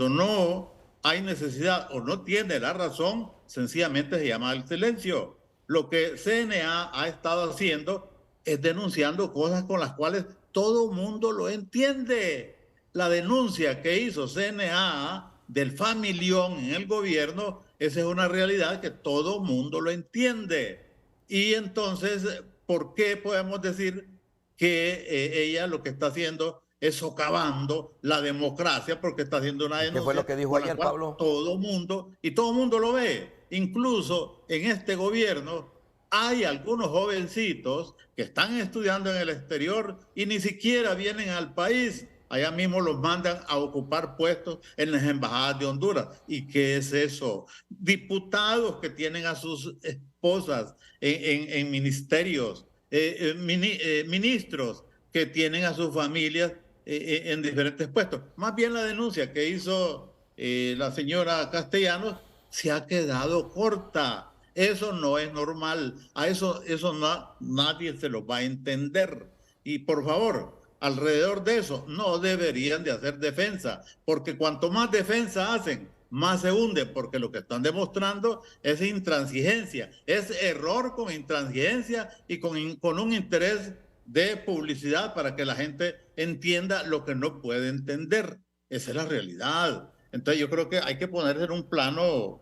no hay necesidad o no tiene la razón, sencillamente se llama al silencio. Lo que CNA ha estado haciendo es denunciando cosas con las cuales todo mundo lo entiende. La denuncia que hizo CNA del familión en el gobierno, esa es una realidad que todo mundo lo entiende. Y entonces, ¿por qué podemos decir que ella lo que está haciendo es socavando la democracia porque está haciendo una denuncia? ¿Qué fue lo que dijo por la ayer, cual Pablo? todo mundo lo ve. Incluso en este gobierno hay algunos jovencitos que están estudiando en el exterior y ni siquiera vienen al país. Allá mismo los mandan a ocupar puestos en las embajadas de Honduras. ¿Y qué es eso? Diputados que tienen a sus esposas en ministerios, ministros que tienen a sus familias en diferentes puestos. Más bien la denuncia que hizo la señora Castellanos se ha quedado corta. Eso no es normal. A eso nadie se lo va a entender. Y por favor, alrededor de eso no deberían de hacer defensa, porque cuanto más defensa hacen, más se hunden, porque lo que están demostrando es intransigencia, es error con intransigencia y con un interés de publicidad para que la gente entienda lo que no puede entender. Esa es la realidad. Entonces yo creo que hay que ponerse en un plano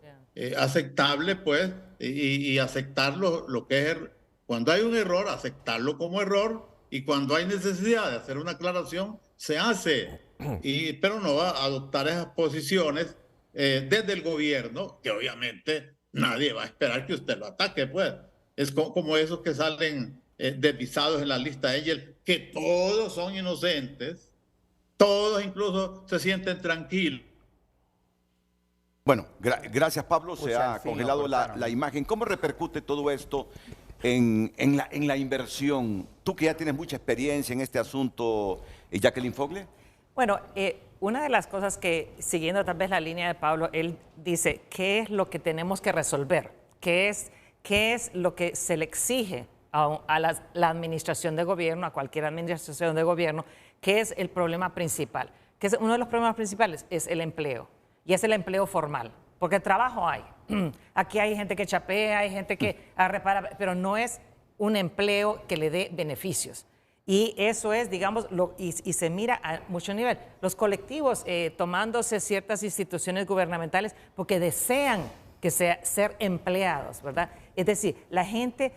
aceptable, pues, y aceptar lo que es, cuando hay un error, aceptarlo como error, y cuando hay necesidad de hacer una aclaración, se hace. Pero no va a adoptar esas posiciones desde el gobierno, que obviamente nadie va a esperar que usted lo ataque, pues. Es como esos que salen desvisados en la lista Egel, que todos son inocentes, todos incluso se sienten tranquilos. Bueno, gracias Pablo, se ha congelado la imagen. ¿Cómo repercute todo esto en la inversión? Tú que ya tienes mucha experiencia en este asunto, Jacqueline Fogle. Bueno, una de las cosas que, siguiendo tal vez la línea de Pablo, él dice, ¿qué es lo que tenemos que resolver? ¿Qué es lo que se le exige a la administración de gobierno, a cualquier administración de gobierno? ¿Qué es el problema principal? Que es uno de los problemas principales es el empleo, y es el empleo formal, porque trabajo hay. Aquí hay gente que chapea, hay gente que repara, pero no es un empleo que le dé beneficios. Y eso es, digamos, y se mira a mucho nivel. Los colectivos tomándose ciertas instituciones gubernamentales porque desean que ser empleados, ¿verdad? Es decir, la gente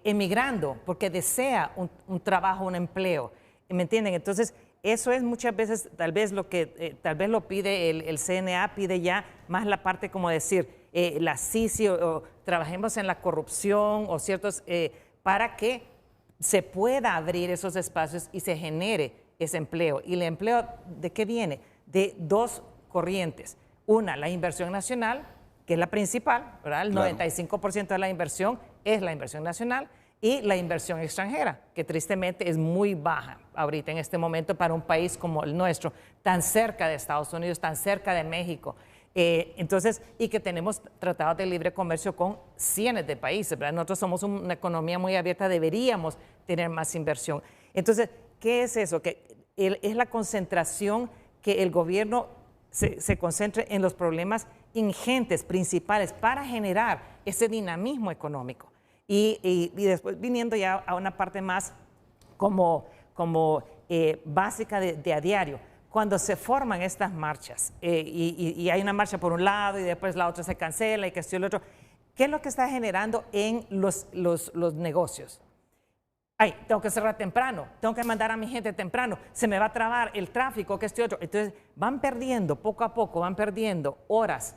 emigrando porque desea un trabajo, un empleo, ¿me entienden? Entonces, eso es muchas veces tal vez lo que tal vez lo pide el CNA, pide ya más la parte como decir, la CICI o trabajemos en la corrupción o ciertos, para que se pueda abrir esos espacios y se genere ese empleo. ¿Y el empleo de qué viene? De dos corrientes. Una, la inversión nacional, que es la principal, ¿verdad? El 95% de la inversión es la inversión nacional, y la inversión extranjera, que tristemente es muy baja ahorita en este momento para un país como el nuestro, tan cerca de Estados Unidos, tan cerca de México. Entonces, y que tenemos tratados de libre comercio con cientos de países, ¿verdad? Nosotros somos una economía muy abierta, deberíamos tener más inversión. Entonces, ¿qué es eso? Que es la concentración, que el gobierno se concentre en los problemas ingentes, principales, para generar ese dinamismo económico. Y después viniendo ya a una parte más como básica de a diario. Cuando se forman estas marchas y hay una marcha por un lado y después la otra se cancela y que esto y lo otro, ¿qué es lo que está generando en los negocios? Ay, tengo que cerrar temprano, tengo que mandar a mi gente temprano, se me va a trabar el tráfico, que esto y otro. Entonces van perdiendo, poco a poco, van perdiendo horas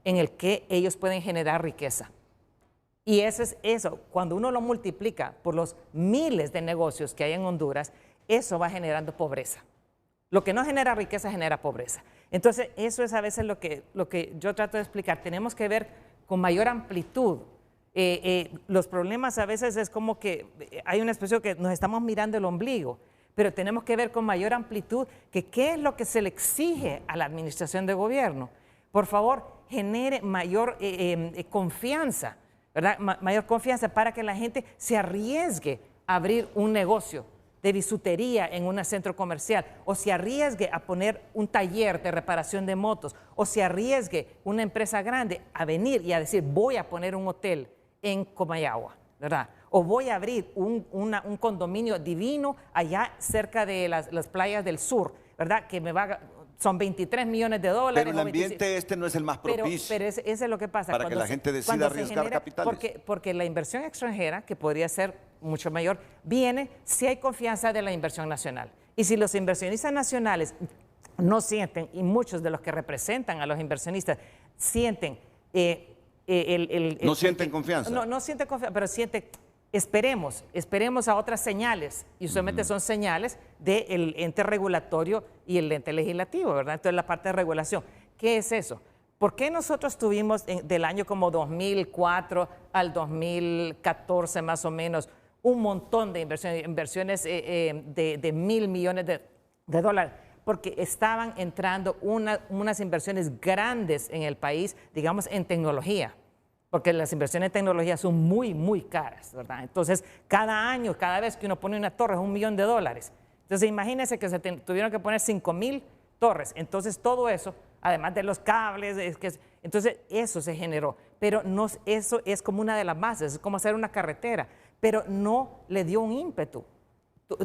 en el que ellos pueden generar riqueza. Y eso es eso, cuando uno lo multiplica por los miles de negocios que hay en Honduras, eso va generando pobreza. Lo que no genera riqueza genera pobreza. Entonces, eso es a veces lo que yo trato de explicar. Tenemos que ver con mayor amplitud. Los problemas a veces es como que hay una expresión que nos estamos mirando el ombligo, pero tenemos que ver con mayor amplitud que qué es lo que se le exige a la administración de gobierno. Por favor, genere mayor confianza, ¿verdad? Mayor confianza para que la gente se arriesgue a abrir un negocio de bisutería en un centro comercial, o se arriesgue a poner un taller de reparación de motos, o se arriesgue una empresa grande a venir y a decir, voy a poner un hotel en Comayagua, ¿verdad? O voy a abrir un condominio divino allá cerca de las playas del sur, ¿verdad? Que son $23 millones. Pero el ambiente este no es el más propicio. Pero eso es lo que pasa. Para que la gente decida arriesgar capitales. Porque la inversión extranjera, que podría ser mucho mayor, viene si hay confianza de la inversión nacional. Y si los inversionistas nacionales no sienten, y muchos de los que representan a los inversionistas sienten... ¿No sienten confianza? No sienten confianza, pero sienten... Esperemos a otras señales, y usualmente son señales del ente regulatorio y el ente legislativo, ¿verdad? Entonces, la parte de regulación. ¿Qué es eso? ¿Por qué nosotros tuvimos del año como 2004 al 2014 más o menos un montón de inversiones de $1.000 millones de dólares? Porque estaban entrando unas inversiones grandes en el país, digamos, en tecnología. Porque las inversiones en tecnología son muy, muy caras, ¿verdad? Entonces, cada año, cada vez que uno pone una torre es $1 millón. Entonces, imagínense que se tuvieron que poner 5.000 torres. Entonces, todo eso, además de los cables, entonces eso se generó. Pero eso es como una de las bases, es como hacer una carretera, pero no le dio un ímpetu.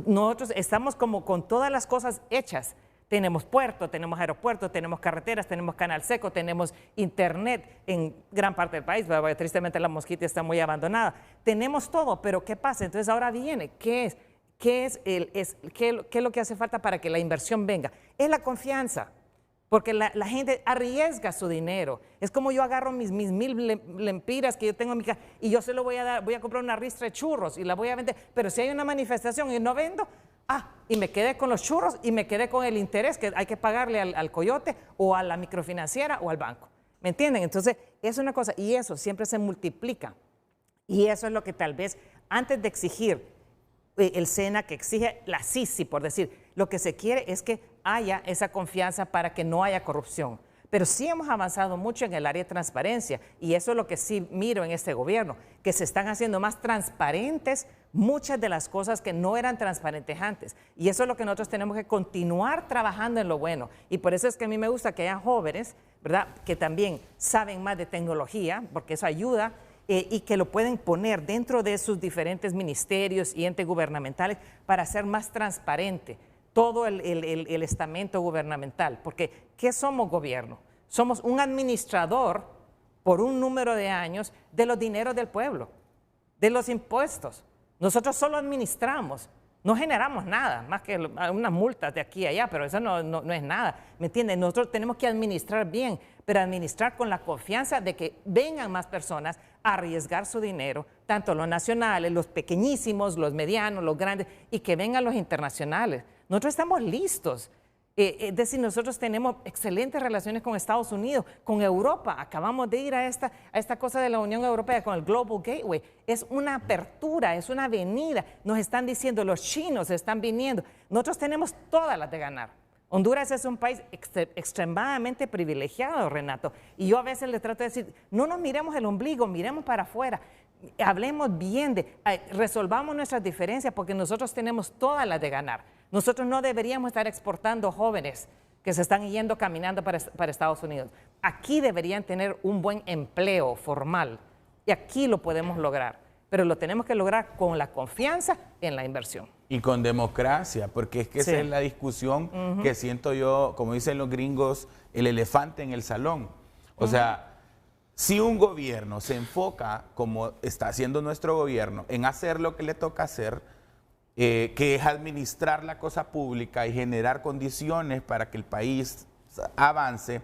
Nosotros estamos como con todas las cosas hechas. Tenemos puerto, tenemos aeropuertos, tenemos carreteras, tenemos canal seco, tenemos internet en gran parte del país, porque tristemente la Mosquita está muy abandonada. Tenemos todo, pero ¿qué pasa? Entonces ahora viene, ¿qué es lo que hace falta para que la inversión venga? Es la confianza. Porque la gente arriesga su dinero. Es como yo agarro mis 1000 lempiras que yo tengo en mi casa y yo se lo voy a dar, voy a comprar una ristra de churros y la voy a vender. Pero si hay una manifestación y no vendo, y me quedé con los churros y me quedé con el interés que hay que pagarle al coyote o a la microfinanciera o al banco. ¿Me entienden? Entonces, es una cosa, y eso siempre se multiplica. Y eso es lo que tal vez, antes de exigir el SENA, que exige la CICI, por decir, lo que se quiere es que haya esa confianza para que no haya corrupción. Pero sí hemos avanzado mucho en el área de transparencia, y eso es lo que sí miro en este gobierno, que se están haciendo más transparentes muchas de las cosas que no eran transparentes antes. Y eso es lo que nosotros tenemos que continuar trabajando en lo bueno. Y por eso es que a mí me gusta que haya jóvenes, ¿verdad?, que también saben más de tecnología, porque eso ayuda, y que lo pueden poner dentro de sus diferentes ministerios y entes gubernamentales para hacer más transparente todo el estamento gubernamental. Porque, ¿qué somos gobierno? Somos un administrador por un número de años de los dineros del pueblo, de los impuestos. Nosotros solo administramos, no generamos nada, más que unas multas de aquí y allá, pero eso no es nada, ¿me entienden? Nosotros tenemos que administrar bien, pero administrar con la confianza de que vengan más personas a arriesgar su dinero, tanto los nacionales, los pequeñísimos, los medianos, los grandes, y que vengan los internacionales. Nosotros estamos listos. Es decir, nosotros tenemos excelentes relaciones con Estados Unidos, con Europa. Acabamos de ir a esta cosa de la Unión Europea con el Global Gateway. Es una apertura, es una avenida. Nos están diciendo, los chinos están viniendo. Nosotros tenemos todas las de ganar. Honduras es un país extremadamente privilegiado, Renato. Y yo a veces le trato de decir, no nos miremos el ombligo, miremos para afuera. Hablemos bien, resolvamos nuestras diferencias, porque nosotros tenemos todas las de ganar. Nosotros no deberíamos estar exportando jóvenes que se están yendo caminando para Estados Unidos. Aquí deberían tener un buen empleo formal, y aquí lo podemos lograr, pero lo tenemos que lograr con la confianza en la inversión. Y con democracia, porque es que esa es la discusión que siento yo, como dicen los gringos, el elefante en el salón. O sea, si un gobierno se enfoca, como está haciendo nuestro gobierno, en hacer lo que le toca hacer, que es administrar la cosa pública y generar condiciones para que el país avance,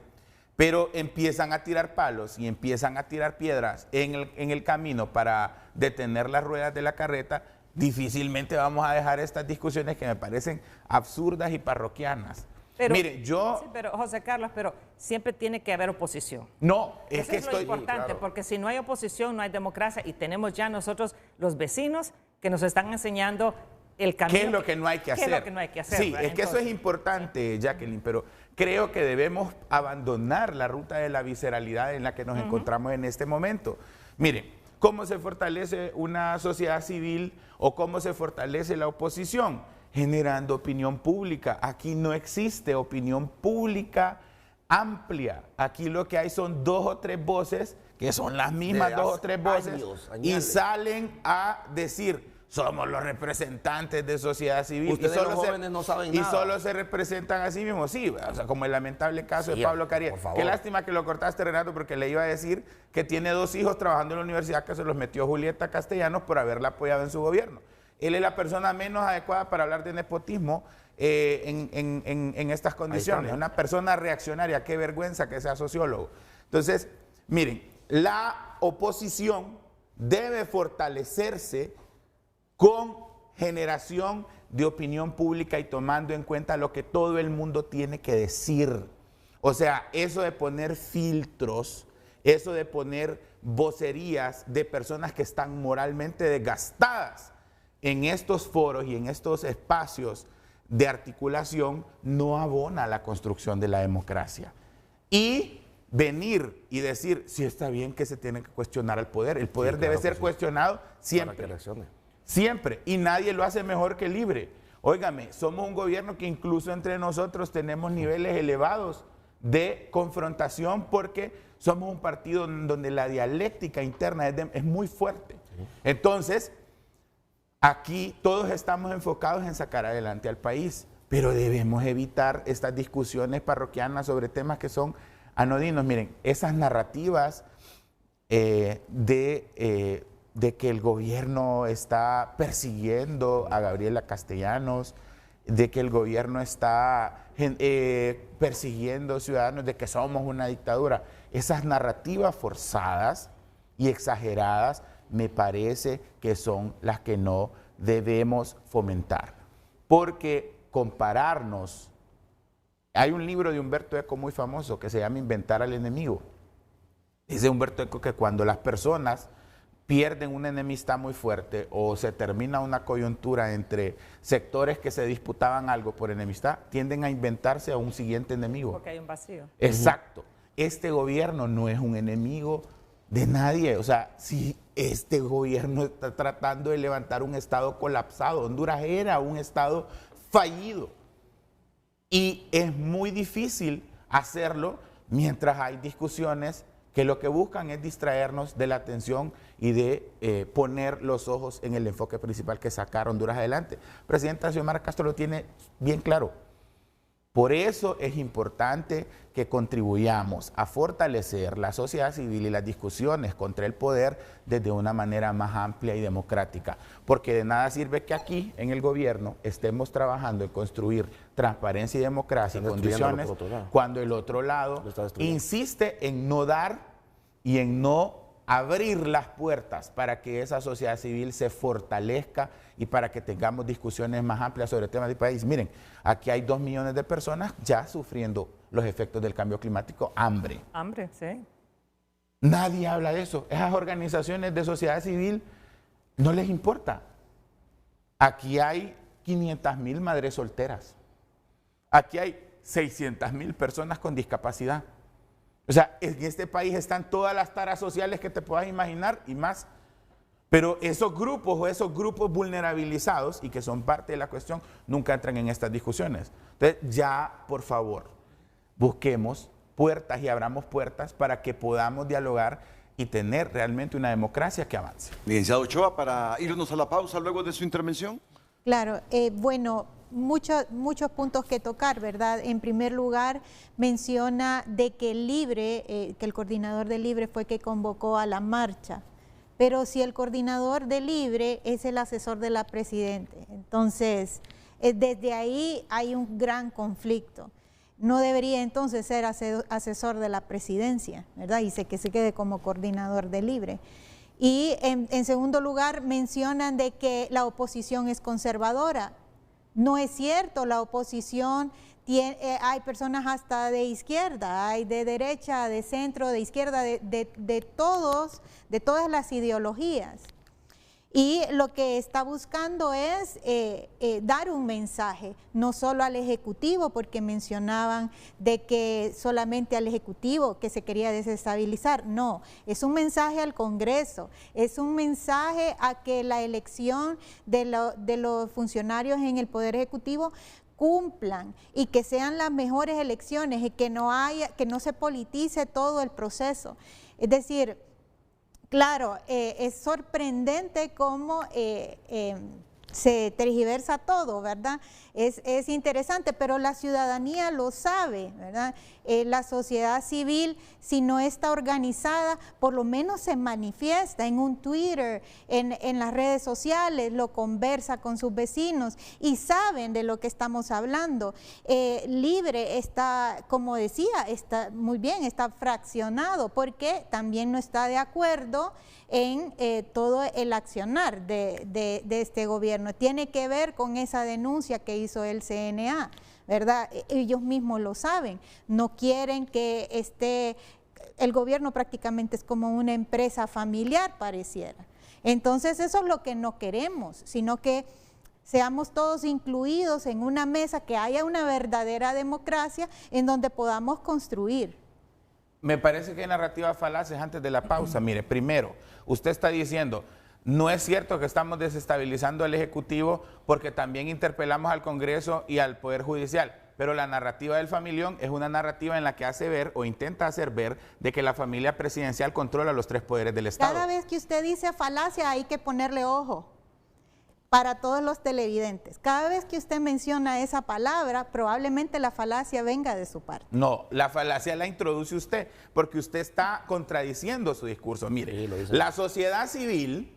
pero empiezan a tirar palos y empiezan a tirar piedras en el camino para detener las ruedas de la carreta, difícilmente vamos a dejar estas discusiones que me parecen absurdas y parroquianas. Pero, mire, yo... Sí, pero José Carlos, pero siempre tiene que haber oposición. No, es eso que es estoy... lo importante, porque si no hay oposición, no hay democracia, y tenemos ya nosotros los vecinos que nos están enseñando el camino. ¿Qué es lo que no hay que hacer? ¿Qué es lo que no hay que hacer? Sí, ¿verdad? es que eso es importante, Jacqueline, pero creo que debemos abandonar la ruta de la visceralidad en la que nos encontramos en este momento. Miren, ¿cómo se fortalece una sociedad civil o cómo se fortalece la oposición? Generando opinión pública. Aquí no existe opinión pública amplia. Aquí lo que hay son 2 o 3 voces, que son las mismas 2 o 3 voces, y salen a decir, somos los representantes de sociedad civil. Ustedes los jóvenes no saben nada. Y solo se representan a sí mismos. Sí, o sea, como el lamentable caso de Pablo Carías. Qué lástima que lo cortaste, Renato, porque le iba a decir que tiene 2 hijos trabajando en la universidad que se los metió Julieta Castellanos por haberla apoyado en su gobierno. Él es la persona menos adecuada para hablar de nepotismo en estas condiciones. Una persona reaccionaria, qué vergüenza que sea sociólogo. Entonces, miren, la oposición debe fortalecerse con generación de opinión pública y tomando en cuenta lo que todo el mundo tiene que decir. O sea, eso de poner filtros, eso de poner vocerías de personas que están moralmente desgastadas en estos foros y en estos espacios de articulación, no abona a la construcción de la democracia. Y venir y decir, si está bien que se tiene que cuestionar al poder. El poder debe ser cuestionado siempre. Siempre, y nadie lo hace mejor que Libre. Óigame, somos un gobierno que incluso entre nosotros tenemos niveles elevados de confrontación porque somos un partido donde la dialéctica interna es muy fuerte. Entonces, aquí todos estamos enfocados en sacar adelante al país, pero debemos evitar estas discusiones parroquianas sobre temas que son anodinos. Miren, esas narrativas de que el gobierno está persiguiendo a Gabriela Castellanos, de que el gobierno está persiguiendo ciudadanos de que somos una dictadura. Esas narrativas forzadas y exageradas me parece que son las que no debemos fomentar. Porque compararnos, hay un libro de Humberto Eco muy famoso que se llama Inventar al enemigo. Dice Humberto Eco que cuando las personas pierden una enemistad muy fuerte o se termina una coyuntura entre sectores que se disputaban algo por enemistad, tienden a inventarse a un siguiente enemigo. Porque hay un vacío. Exacto. Este gobierno no es un enemigo de nadie. O sea, si este gobierno está tratando de levantar un estado colapsado, Honduras era un estado fallido. Y es muy difícil hacerlo mientras hay discusiones que lo que buscan es distraernos de la atención y de poner los ojos en el enfoque principal que sacar Honduras adelante. El presidente Xiomara Castro lo tiene bien claro. Por eso es importante que contribuyamos a fortalecer la sociedad civil y las discusiones contra el poder desde una manera más amplia y democrática. Porque de nada sirve que aquí, en el gobierno, estemos trabajando en construir transparencia y democracia y condiciones cuando el otro lado insiste en no dar y en no abrir las puertas para que esa sociedad civil se fortalezca y para que tengamos discusiones más amplias sobre temas del país. Miren, aquí hay 2 millones de personas ya sufriendo los efectos del cambio climático, hambre. Hambre, sí. Nadie habla de eso. Esas organizaciones de sociedad civil no les importa. Aquí hay 500,000 madres solteras. Aquí hay 600,000 personas con discapacidad. O sea, en este país están todas las taras sociales que te puedas imaginar y más. Pero esos grupos o esos grupos vulnerabilizados y que son parte de la cuestión nunca entran en estas discusiones. Entonces, ya, por favor, busquemos puertas y abramos puertas para que podamos dialogar y tener realmente una democracia que avance. Licenciado Ochoa, para irnos a la pausa luego de su intervención. Claro, bueno, muchos puntos que tocar, ¿verdad? En primer lugar, menciona de que que el coordinador de Libre fue que convocó a la marcha. Pero si el coordinador de Libre es el asesor de la presidenta, entonces desde ahí hay un gran conflicto. No debería entonces ser asesor de la presidencia, ¿verdad? Y que se quede como coordinador de Libre. Y en segundo lugar, mencionan de que la oposición es conservadora. No es cierto, la oposición hay personas hasta de izquierda, hay de derecha, de centro, de izquierda, de todas las ideologías. Y lo que está buscando es dar un mensaje, no solo al Ejecutivo, porque mencionaban de que solamente al Ejecutivo que se quería desestabilizar. No, es un mensaje al Congreso, es un mensaje a que la elección de los funcionarios en el Poder Ejecutivo cumplan y que sean las mejores elecciones y que no se politice todo el proceso. Es decir, claro, es sorprendente cómo se tergiversa todo, ¿verdad? Es interesante, pero la ciudadanía lo sabe, ¿verdad? La sociedad civil, si no está organizada, por lo menos se manifiesta en un Twitter, en las redes sociales, lo conversa con sus vecinos y saben de lo que estamos hablando. Libre está, como decía, está muy bien, está fraccionado porque también no está de acuerdo en todo el accionar de este gobierno. Tiene que ver con esa denuncia que hizo el CNA, ¿verdad? Ellos mismos lo saben, no quieren que el gobierno prácticamente es como una empresa familiar, pareciera. Entonces eso es lo que no queremos, sino que seamos todos incluidos en una mesa, que haya una verdadera democracia en donde podamos construir. Me parece que hay narrativas falaces antes de la pausa. Mire, primero, usted está diciendo, no es cierto que estamos desestabilizando al Ejecutivo porque también interpelamos al Congreso y al Poder Judicial, pero la narrativa del familión es una narrativa en la que hace ver o intenta hacer ver de que la familia presidencial controla los 3 poderes del Estado. Cada vez que usted dice falacia hay que ponerle ojo. Para todos los televidentes, cada vez que usted menciona esa palabra, probablemente la falacia venga de su parte. No, la falacia la introduce usted, porque usted está contradiciendo su discurso. Mire, la sociedad civil,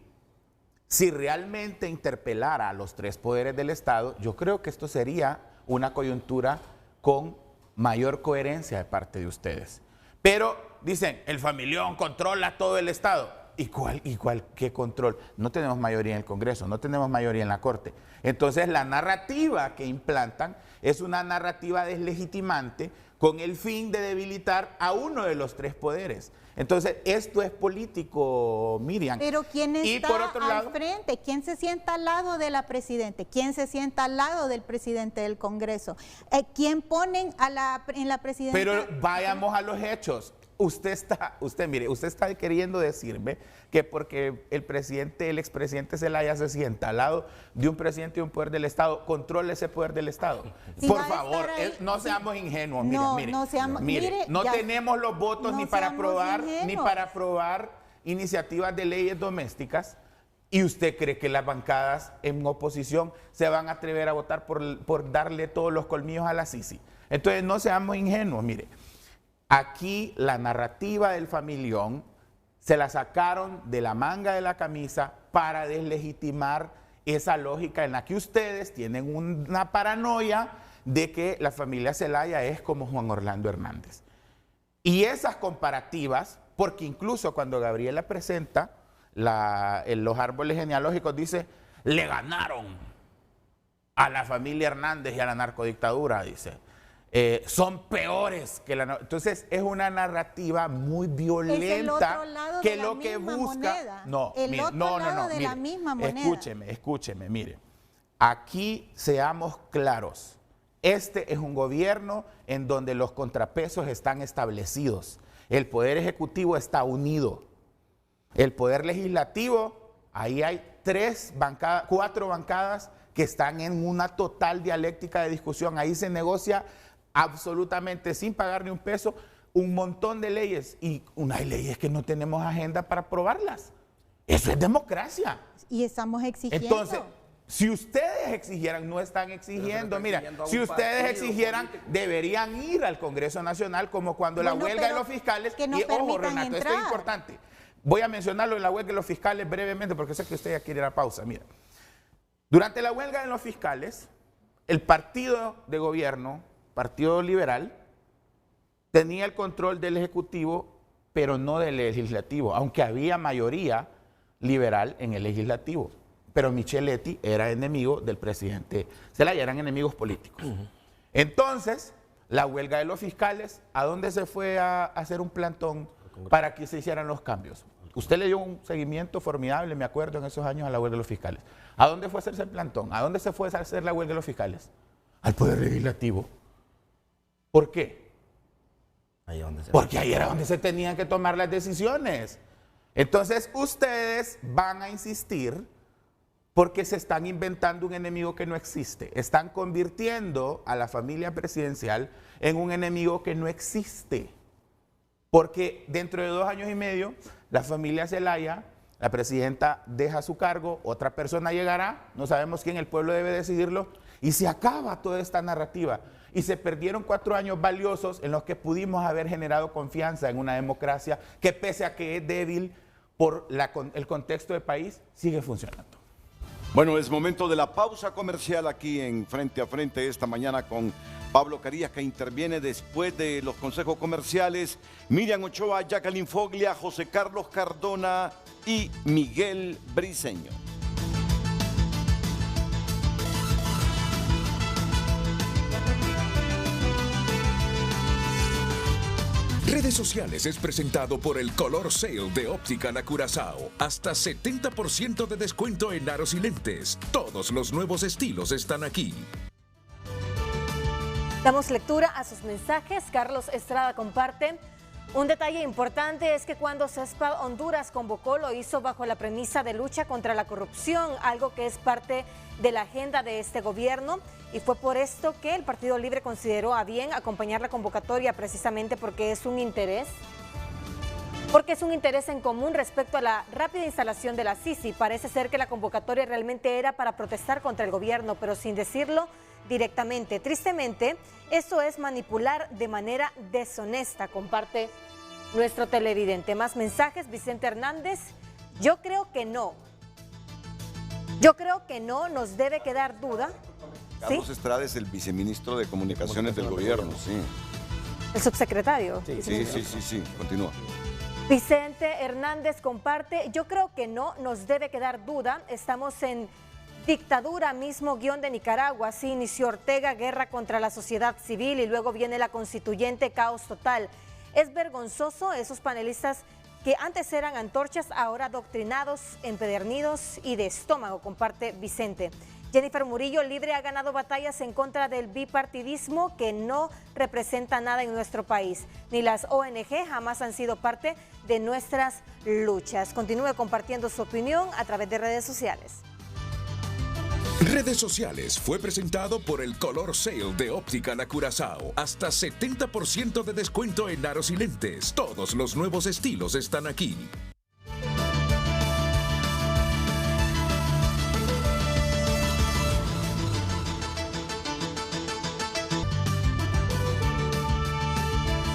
si realmente interpelara a los 3 poderes del Estado, yo creo que esto sería una coyuntura con mayor coherencia de parte de ustedes. Pero dicen, el familión controla todo el Estado. ¿Qué control? No tenemos mayoría en el Congreso, no tenemos mayoría en la Corte. Entonces la narrativa que implantan es una narrativa deslegitimante con el fin de debilitar a uno de los tres poderes. Entonces, esto es político, Miriam. Pero ¿quién está por otro lado, al frente? ¿Quién se sienta al lado de la presidenta? ¿Quién se sienta al lado del presidente del Congreso? ¿Quién ponen en la presidencia? Pero vayamos a los hechos. Usted está queriendo decirme que porque el expresidente Zelaya se sienta al lado de un presidente de un poder del Estado, controla ese poder del Estado. Si por va a favor, estar ahí, no seamos ingenuos. No tenemos los votos no ni para seamos aprobar iniciativas de leyes domésticas. ¿Y usted cree que las bancadas en oposición se van a atrever a votar por darle todos los colmillos a la Sisi? Entonces, no seamos ingenuos, mire. Aquí la narrativa del familión se la sacaron de la manga de la camisa para deslegitimar esa lógica en la que ustedes tienen una paranoia de que la familia Zelaya es como Juan Orlando Hernández. Y esas comparativas, porque incluso cuando Gabriela presenta los árboles genealógicos, dice, le ganaron a la familia Hernández y a la narcodictadura, dice. Son peores que la... Entonces es una narrativa muy violenta que lo que busca... No, la misma moneda. Escúcheme, mire. Aquí seamos claros. Este es un gobierno en donde los contrapesos están establecidos. El Poder Ejecutivo está unido. El Poder Legislativo, ahí hay 4 bancadas que están en una total dialéctica de discusión. Ahí se negocia absolutamente sin pagar ni un peso un montón de leyes, y hay leyes que no tenemos agenda para aprobarlas. Eso es democracia. Y estamos exigiendo. Entonces, si ustedes exigieran, no están exigiendo, mira, si ustedes exigieran, deberían ir al Congreso Nacional, como cuando la huelga de los fiscales, que nos y ojo, Renato, entrar. esto es importante. Voy a mencionarlo en la huelga de los fiscales brevemente, porque sé que usted ya quiere ir a pausa. Mira, durante la huelga de los fiscales, el partido de gobierno, Partido Liberal, tenía el control del Ejecutivo, pero no del Legislativo, aunque había mayoría liberal en el Legislativo. Pero Micheletti era enemigo del presidente Zelaya, eran enemigos políticos. Entonces, la huelga de los fiscales, ¿a dónde se fue a hacer un plantón para que se hicieran los cambios? Usted le dio un seguimiento formidable, me acuerdo, en esos años a la huelga de los fiscales. ¿A dónde fue a hacerse el plantón? ¿A dónde se fue a hacer la huelga de los fiscales? Al Poder Legislativo. ¿Por qué? Porque ahí era donde se tenían que tomar las decisiones. Entonces, ustedes van a insistir porque se están inventando un enemigo que no existe. Están convirtiendo a la familia presidencial en un enemigo que no existe. Porque dentro de 2 años y medio, la familia Zelaya, la presidenta deja su cargo, otra persona llegará, no sabemos quién, el pueblo debe decidirlo, y se acaba toda esta narrativa. Y se perdieron 4 años valiosos en los que pudimos haber generado confianza en una democracia que, pese a que es débil por el contexto del país, sigue funcionando. Bueno, es momento de la pausa comercial aquí en Frente a Frente esta mañana con Pablo Carías, que interviene después de los consejos comerciales, Miriam Ochoa, Jacqueline Foglia, José Carlos Cardona y Miguel Briceño. Redes Sociales es presentado por el Color Sale de Óptica La Curazao. Hasta 70% de descuento en aros y lentes. Todos los nuevos estilos están aquí. Damos lectura a sus mensajes. Carlos Estrada comparte: un detalle importante es que cuando CESPA Honduras convocó, lo hizo bajo la premisa de lucha contra la corrupción, algo que es parte de la agenda de este gobierno, y fue por esto que el Partido Libre consideró a bien acompañar la convocatoria, precisamente porque es un interés en común respecto a la rápida instalación de la Sisi. Parece ser que la convocatoria realmente era para protestar contra el gobierno, pero sin decirlo directamente. Tristemente, eso es manipular de manera deshonesta, comparte nuestro televidente. Más mensajes. Vicente Hernández: yo creo que no nos debe quedar duda Carlos Estrada es el viceministro de Comunicaciones del gobierno, sí. El subsecretario. Sí, continúa. Vicente Hernández comparte, yo creo que no nos debe quedar duda, estamos en dictadura, mismo guión de Nicaragua, así inició Ortega, guerra contra la sociedad civil y luego viene la constituyente, caos total. Es vergonzoso esos panelistas que antes eran antorchas, ahora adoctrinados, empedernidos y de estómago, comparte Vicente. Jennifer Murillo, Libre ha ganado batallas en contra del bipartidismo que no representa nada en nuestro país. Ni las ONG jamás han sido parte de nuestras luchas. Continúe compartiendo su opinión a través de redes sociales. Redes sociales fue presentado por el Color Sale de Óptica La Curazao. Hasta 70% de descuento en aros y lentes. Todos los nuevos estilos están aquí.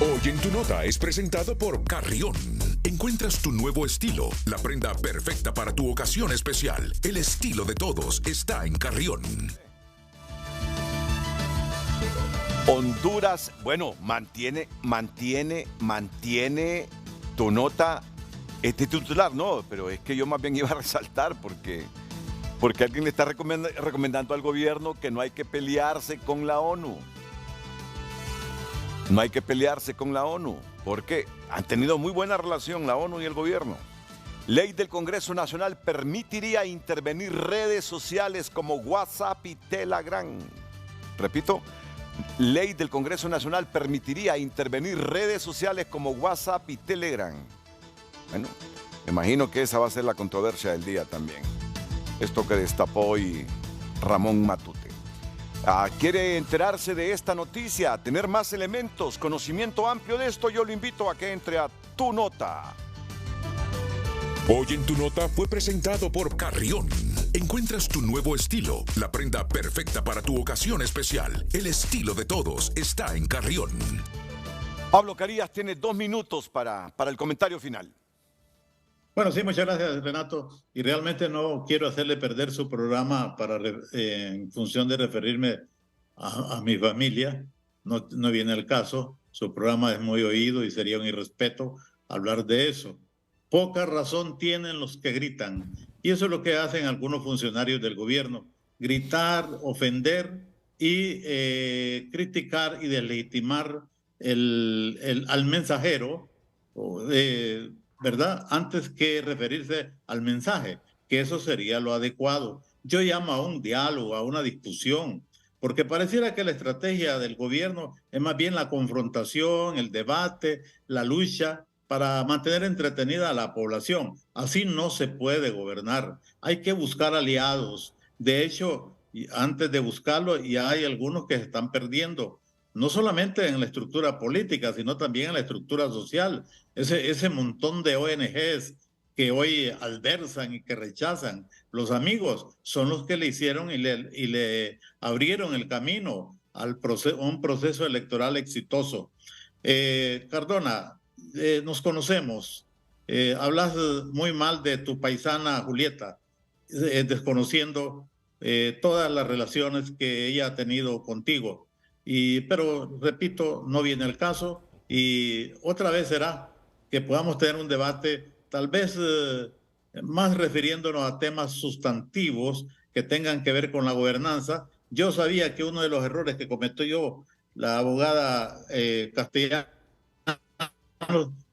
Hoy en Tu Nota es presentado por Carrión. Encuentras tu nuevo estilo, la prenda perfecta para tu ocasión especial. El estilo de todos está en Carrión. Honduras, bueno, mantiene Tu Nota titular, no, pero es que yo más bien iba a resaltar porque alguien le está recomendando al gobierno que no hay que pelearse con la ONU. No hay que pelearse con la ONU, porque han tenido muy buena relación la ONU y el gobierno. Ley del Congreso Nacional permitiría intervenir redes sociales como WhatsApp y Telegram. Repito, ley del Congreso Nacional permitiría intervenir redes sociales como WhatsApp y Telegram. Bueno, me imagino que esa va a ser la controversia del día también. Esto que destapó hoy Ramón Matute. ¿Quiere enterarse de esta noticia? Tener más elementos, conocimiento amplio de esto, yo lo invito a que entre a Tu Nota. Hoy en Tu Nota fue presentado por Carrión. Encuentras tu nuevo estilo, la prenda perfecta para tu ocasión especial. El estilo de todos está en Carrión. Pablo Carías tiene 2 minutos para el comentario final. Bueno, sí, muchas gracias, Renato. Y realmente no quiero hacerle perder su programa en función de referirme a mi familia. No viene el caso. Su programa es muy oído y sería un irrespeto hablar de eso. Poca razón tienen los que gritan. Y eso es lo que hacen algunos funcionarios del gobierno. Gritar, ofender y criticar y deslegitimar al mensajero, ¿verdad? Antes que referirse al mensaje, que eso sería lo adecuado. Yo llamo a un diálogo, a una discusión, porque pareciera que la estrategia del gobierno es más bien la confrontación, el debate, la lucha para mantener entretenida a la población. Así no se puede gobernar. Hay que buscar aliados. De hecho, antes de buscarlo, ya hay algunos que se están perdiendo, no solamente en la estructura política, sino también en la estructura social. Ese montón de ONGs que hoy adversan y que rechazan, los amigos son los que le hicieron y le abrieron el camino a un proceso electoral exitoso. Cardona, nos conocemos. Hablas muy mal de tu paisana Julieta, desconociendo todas las relaciones que ella ha tenido contigo. Pero, repito, no viene el caso y otra vez será que podamos tener un debate tal vez más refiriéndonos a temas sustantivos que tengan que ver con la gobernanza. Yo sabía que uno de los errores que cometió la abogada castellana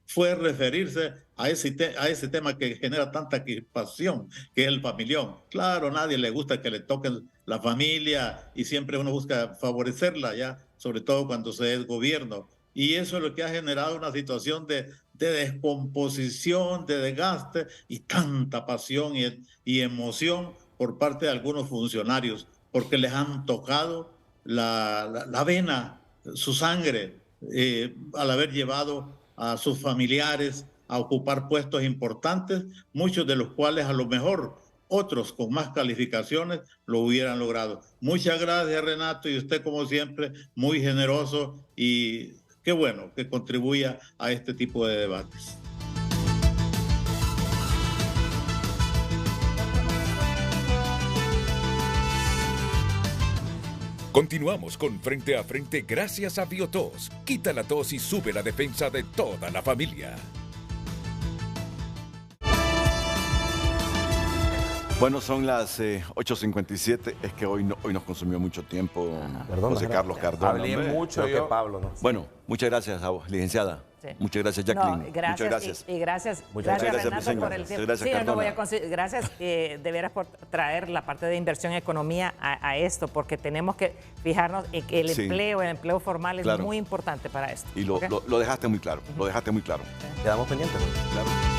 fue referirse a ese tema que genera tanta crispación, que es el familión. Claro, a nadie le gusta que le toquen la familia y siempre uno busca favorecerla, ya, sobre todo cuando se es gobierno. Y eso es lo que ha generado una situación de descomposición, de desgaste y tanta pasión y emoción por parte de algunos funcionarios, porque les han tocado la vena, su sangre, al haber llevado a sus familiares a ocupar puestos importantes, muchos de los cuales a lo mejor otros con más calificaciones lo hubieran logrado. Muchas gracias, Renato, y usted como siempre muy generoso y qué bueno que contribuya a este tipo de debates. Continuamos con Frente a Frente gracias a Biotos. Quita la tos y sube la defensa de toda la familia. Bueno, son las 8:57. Es que hoy nos consumió mucho tiempo, Perdón, José Carlos Cardona. Hablé hombre. mucho yo. Que Pablo, ¿no? Bueno, muchas gracias a vos, licenciada. Sí. Muchas gracias, Jacqueline. No, gracias, muchas gracias. Y gracias, Muchas gracias gracias, Renato, por el tiempo. gracias, Sí, no voy a Cardona. gracias de veras por traer la parte de inversión y economía a esto, porque tenemos que fijarnos en que el Sí. empleo formal es Claro. muy importante para esto. Y ¿ok? lo dejaste muy claro, lo dejaste muy claro. Quedamos pendientes. Claro.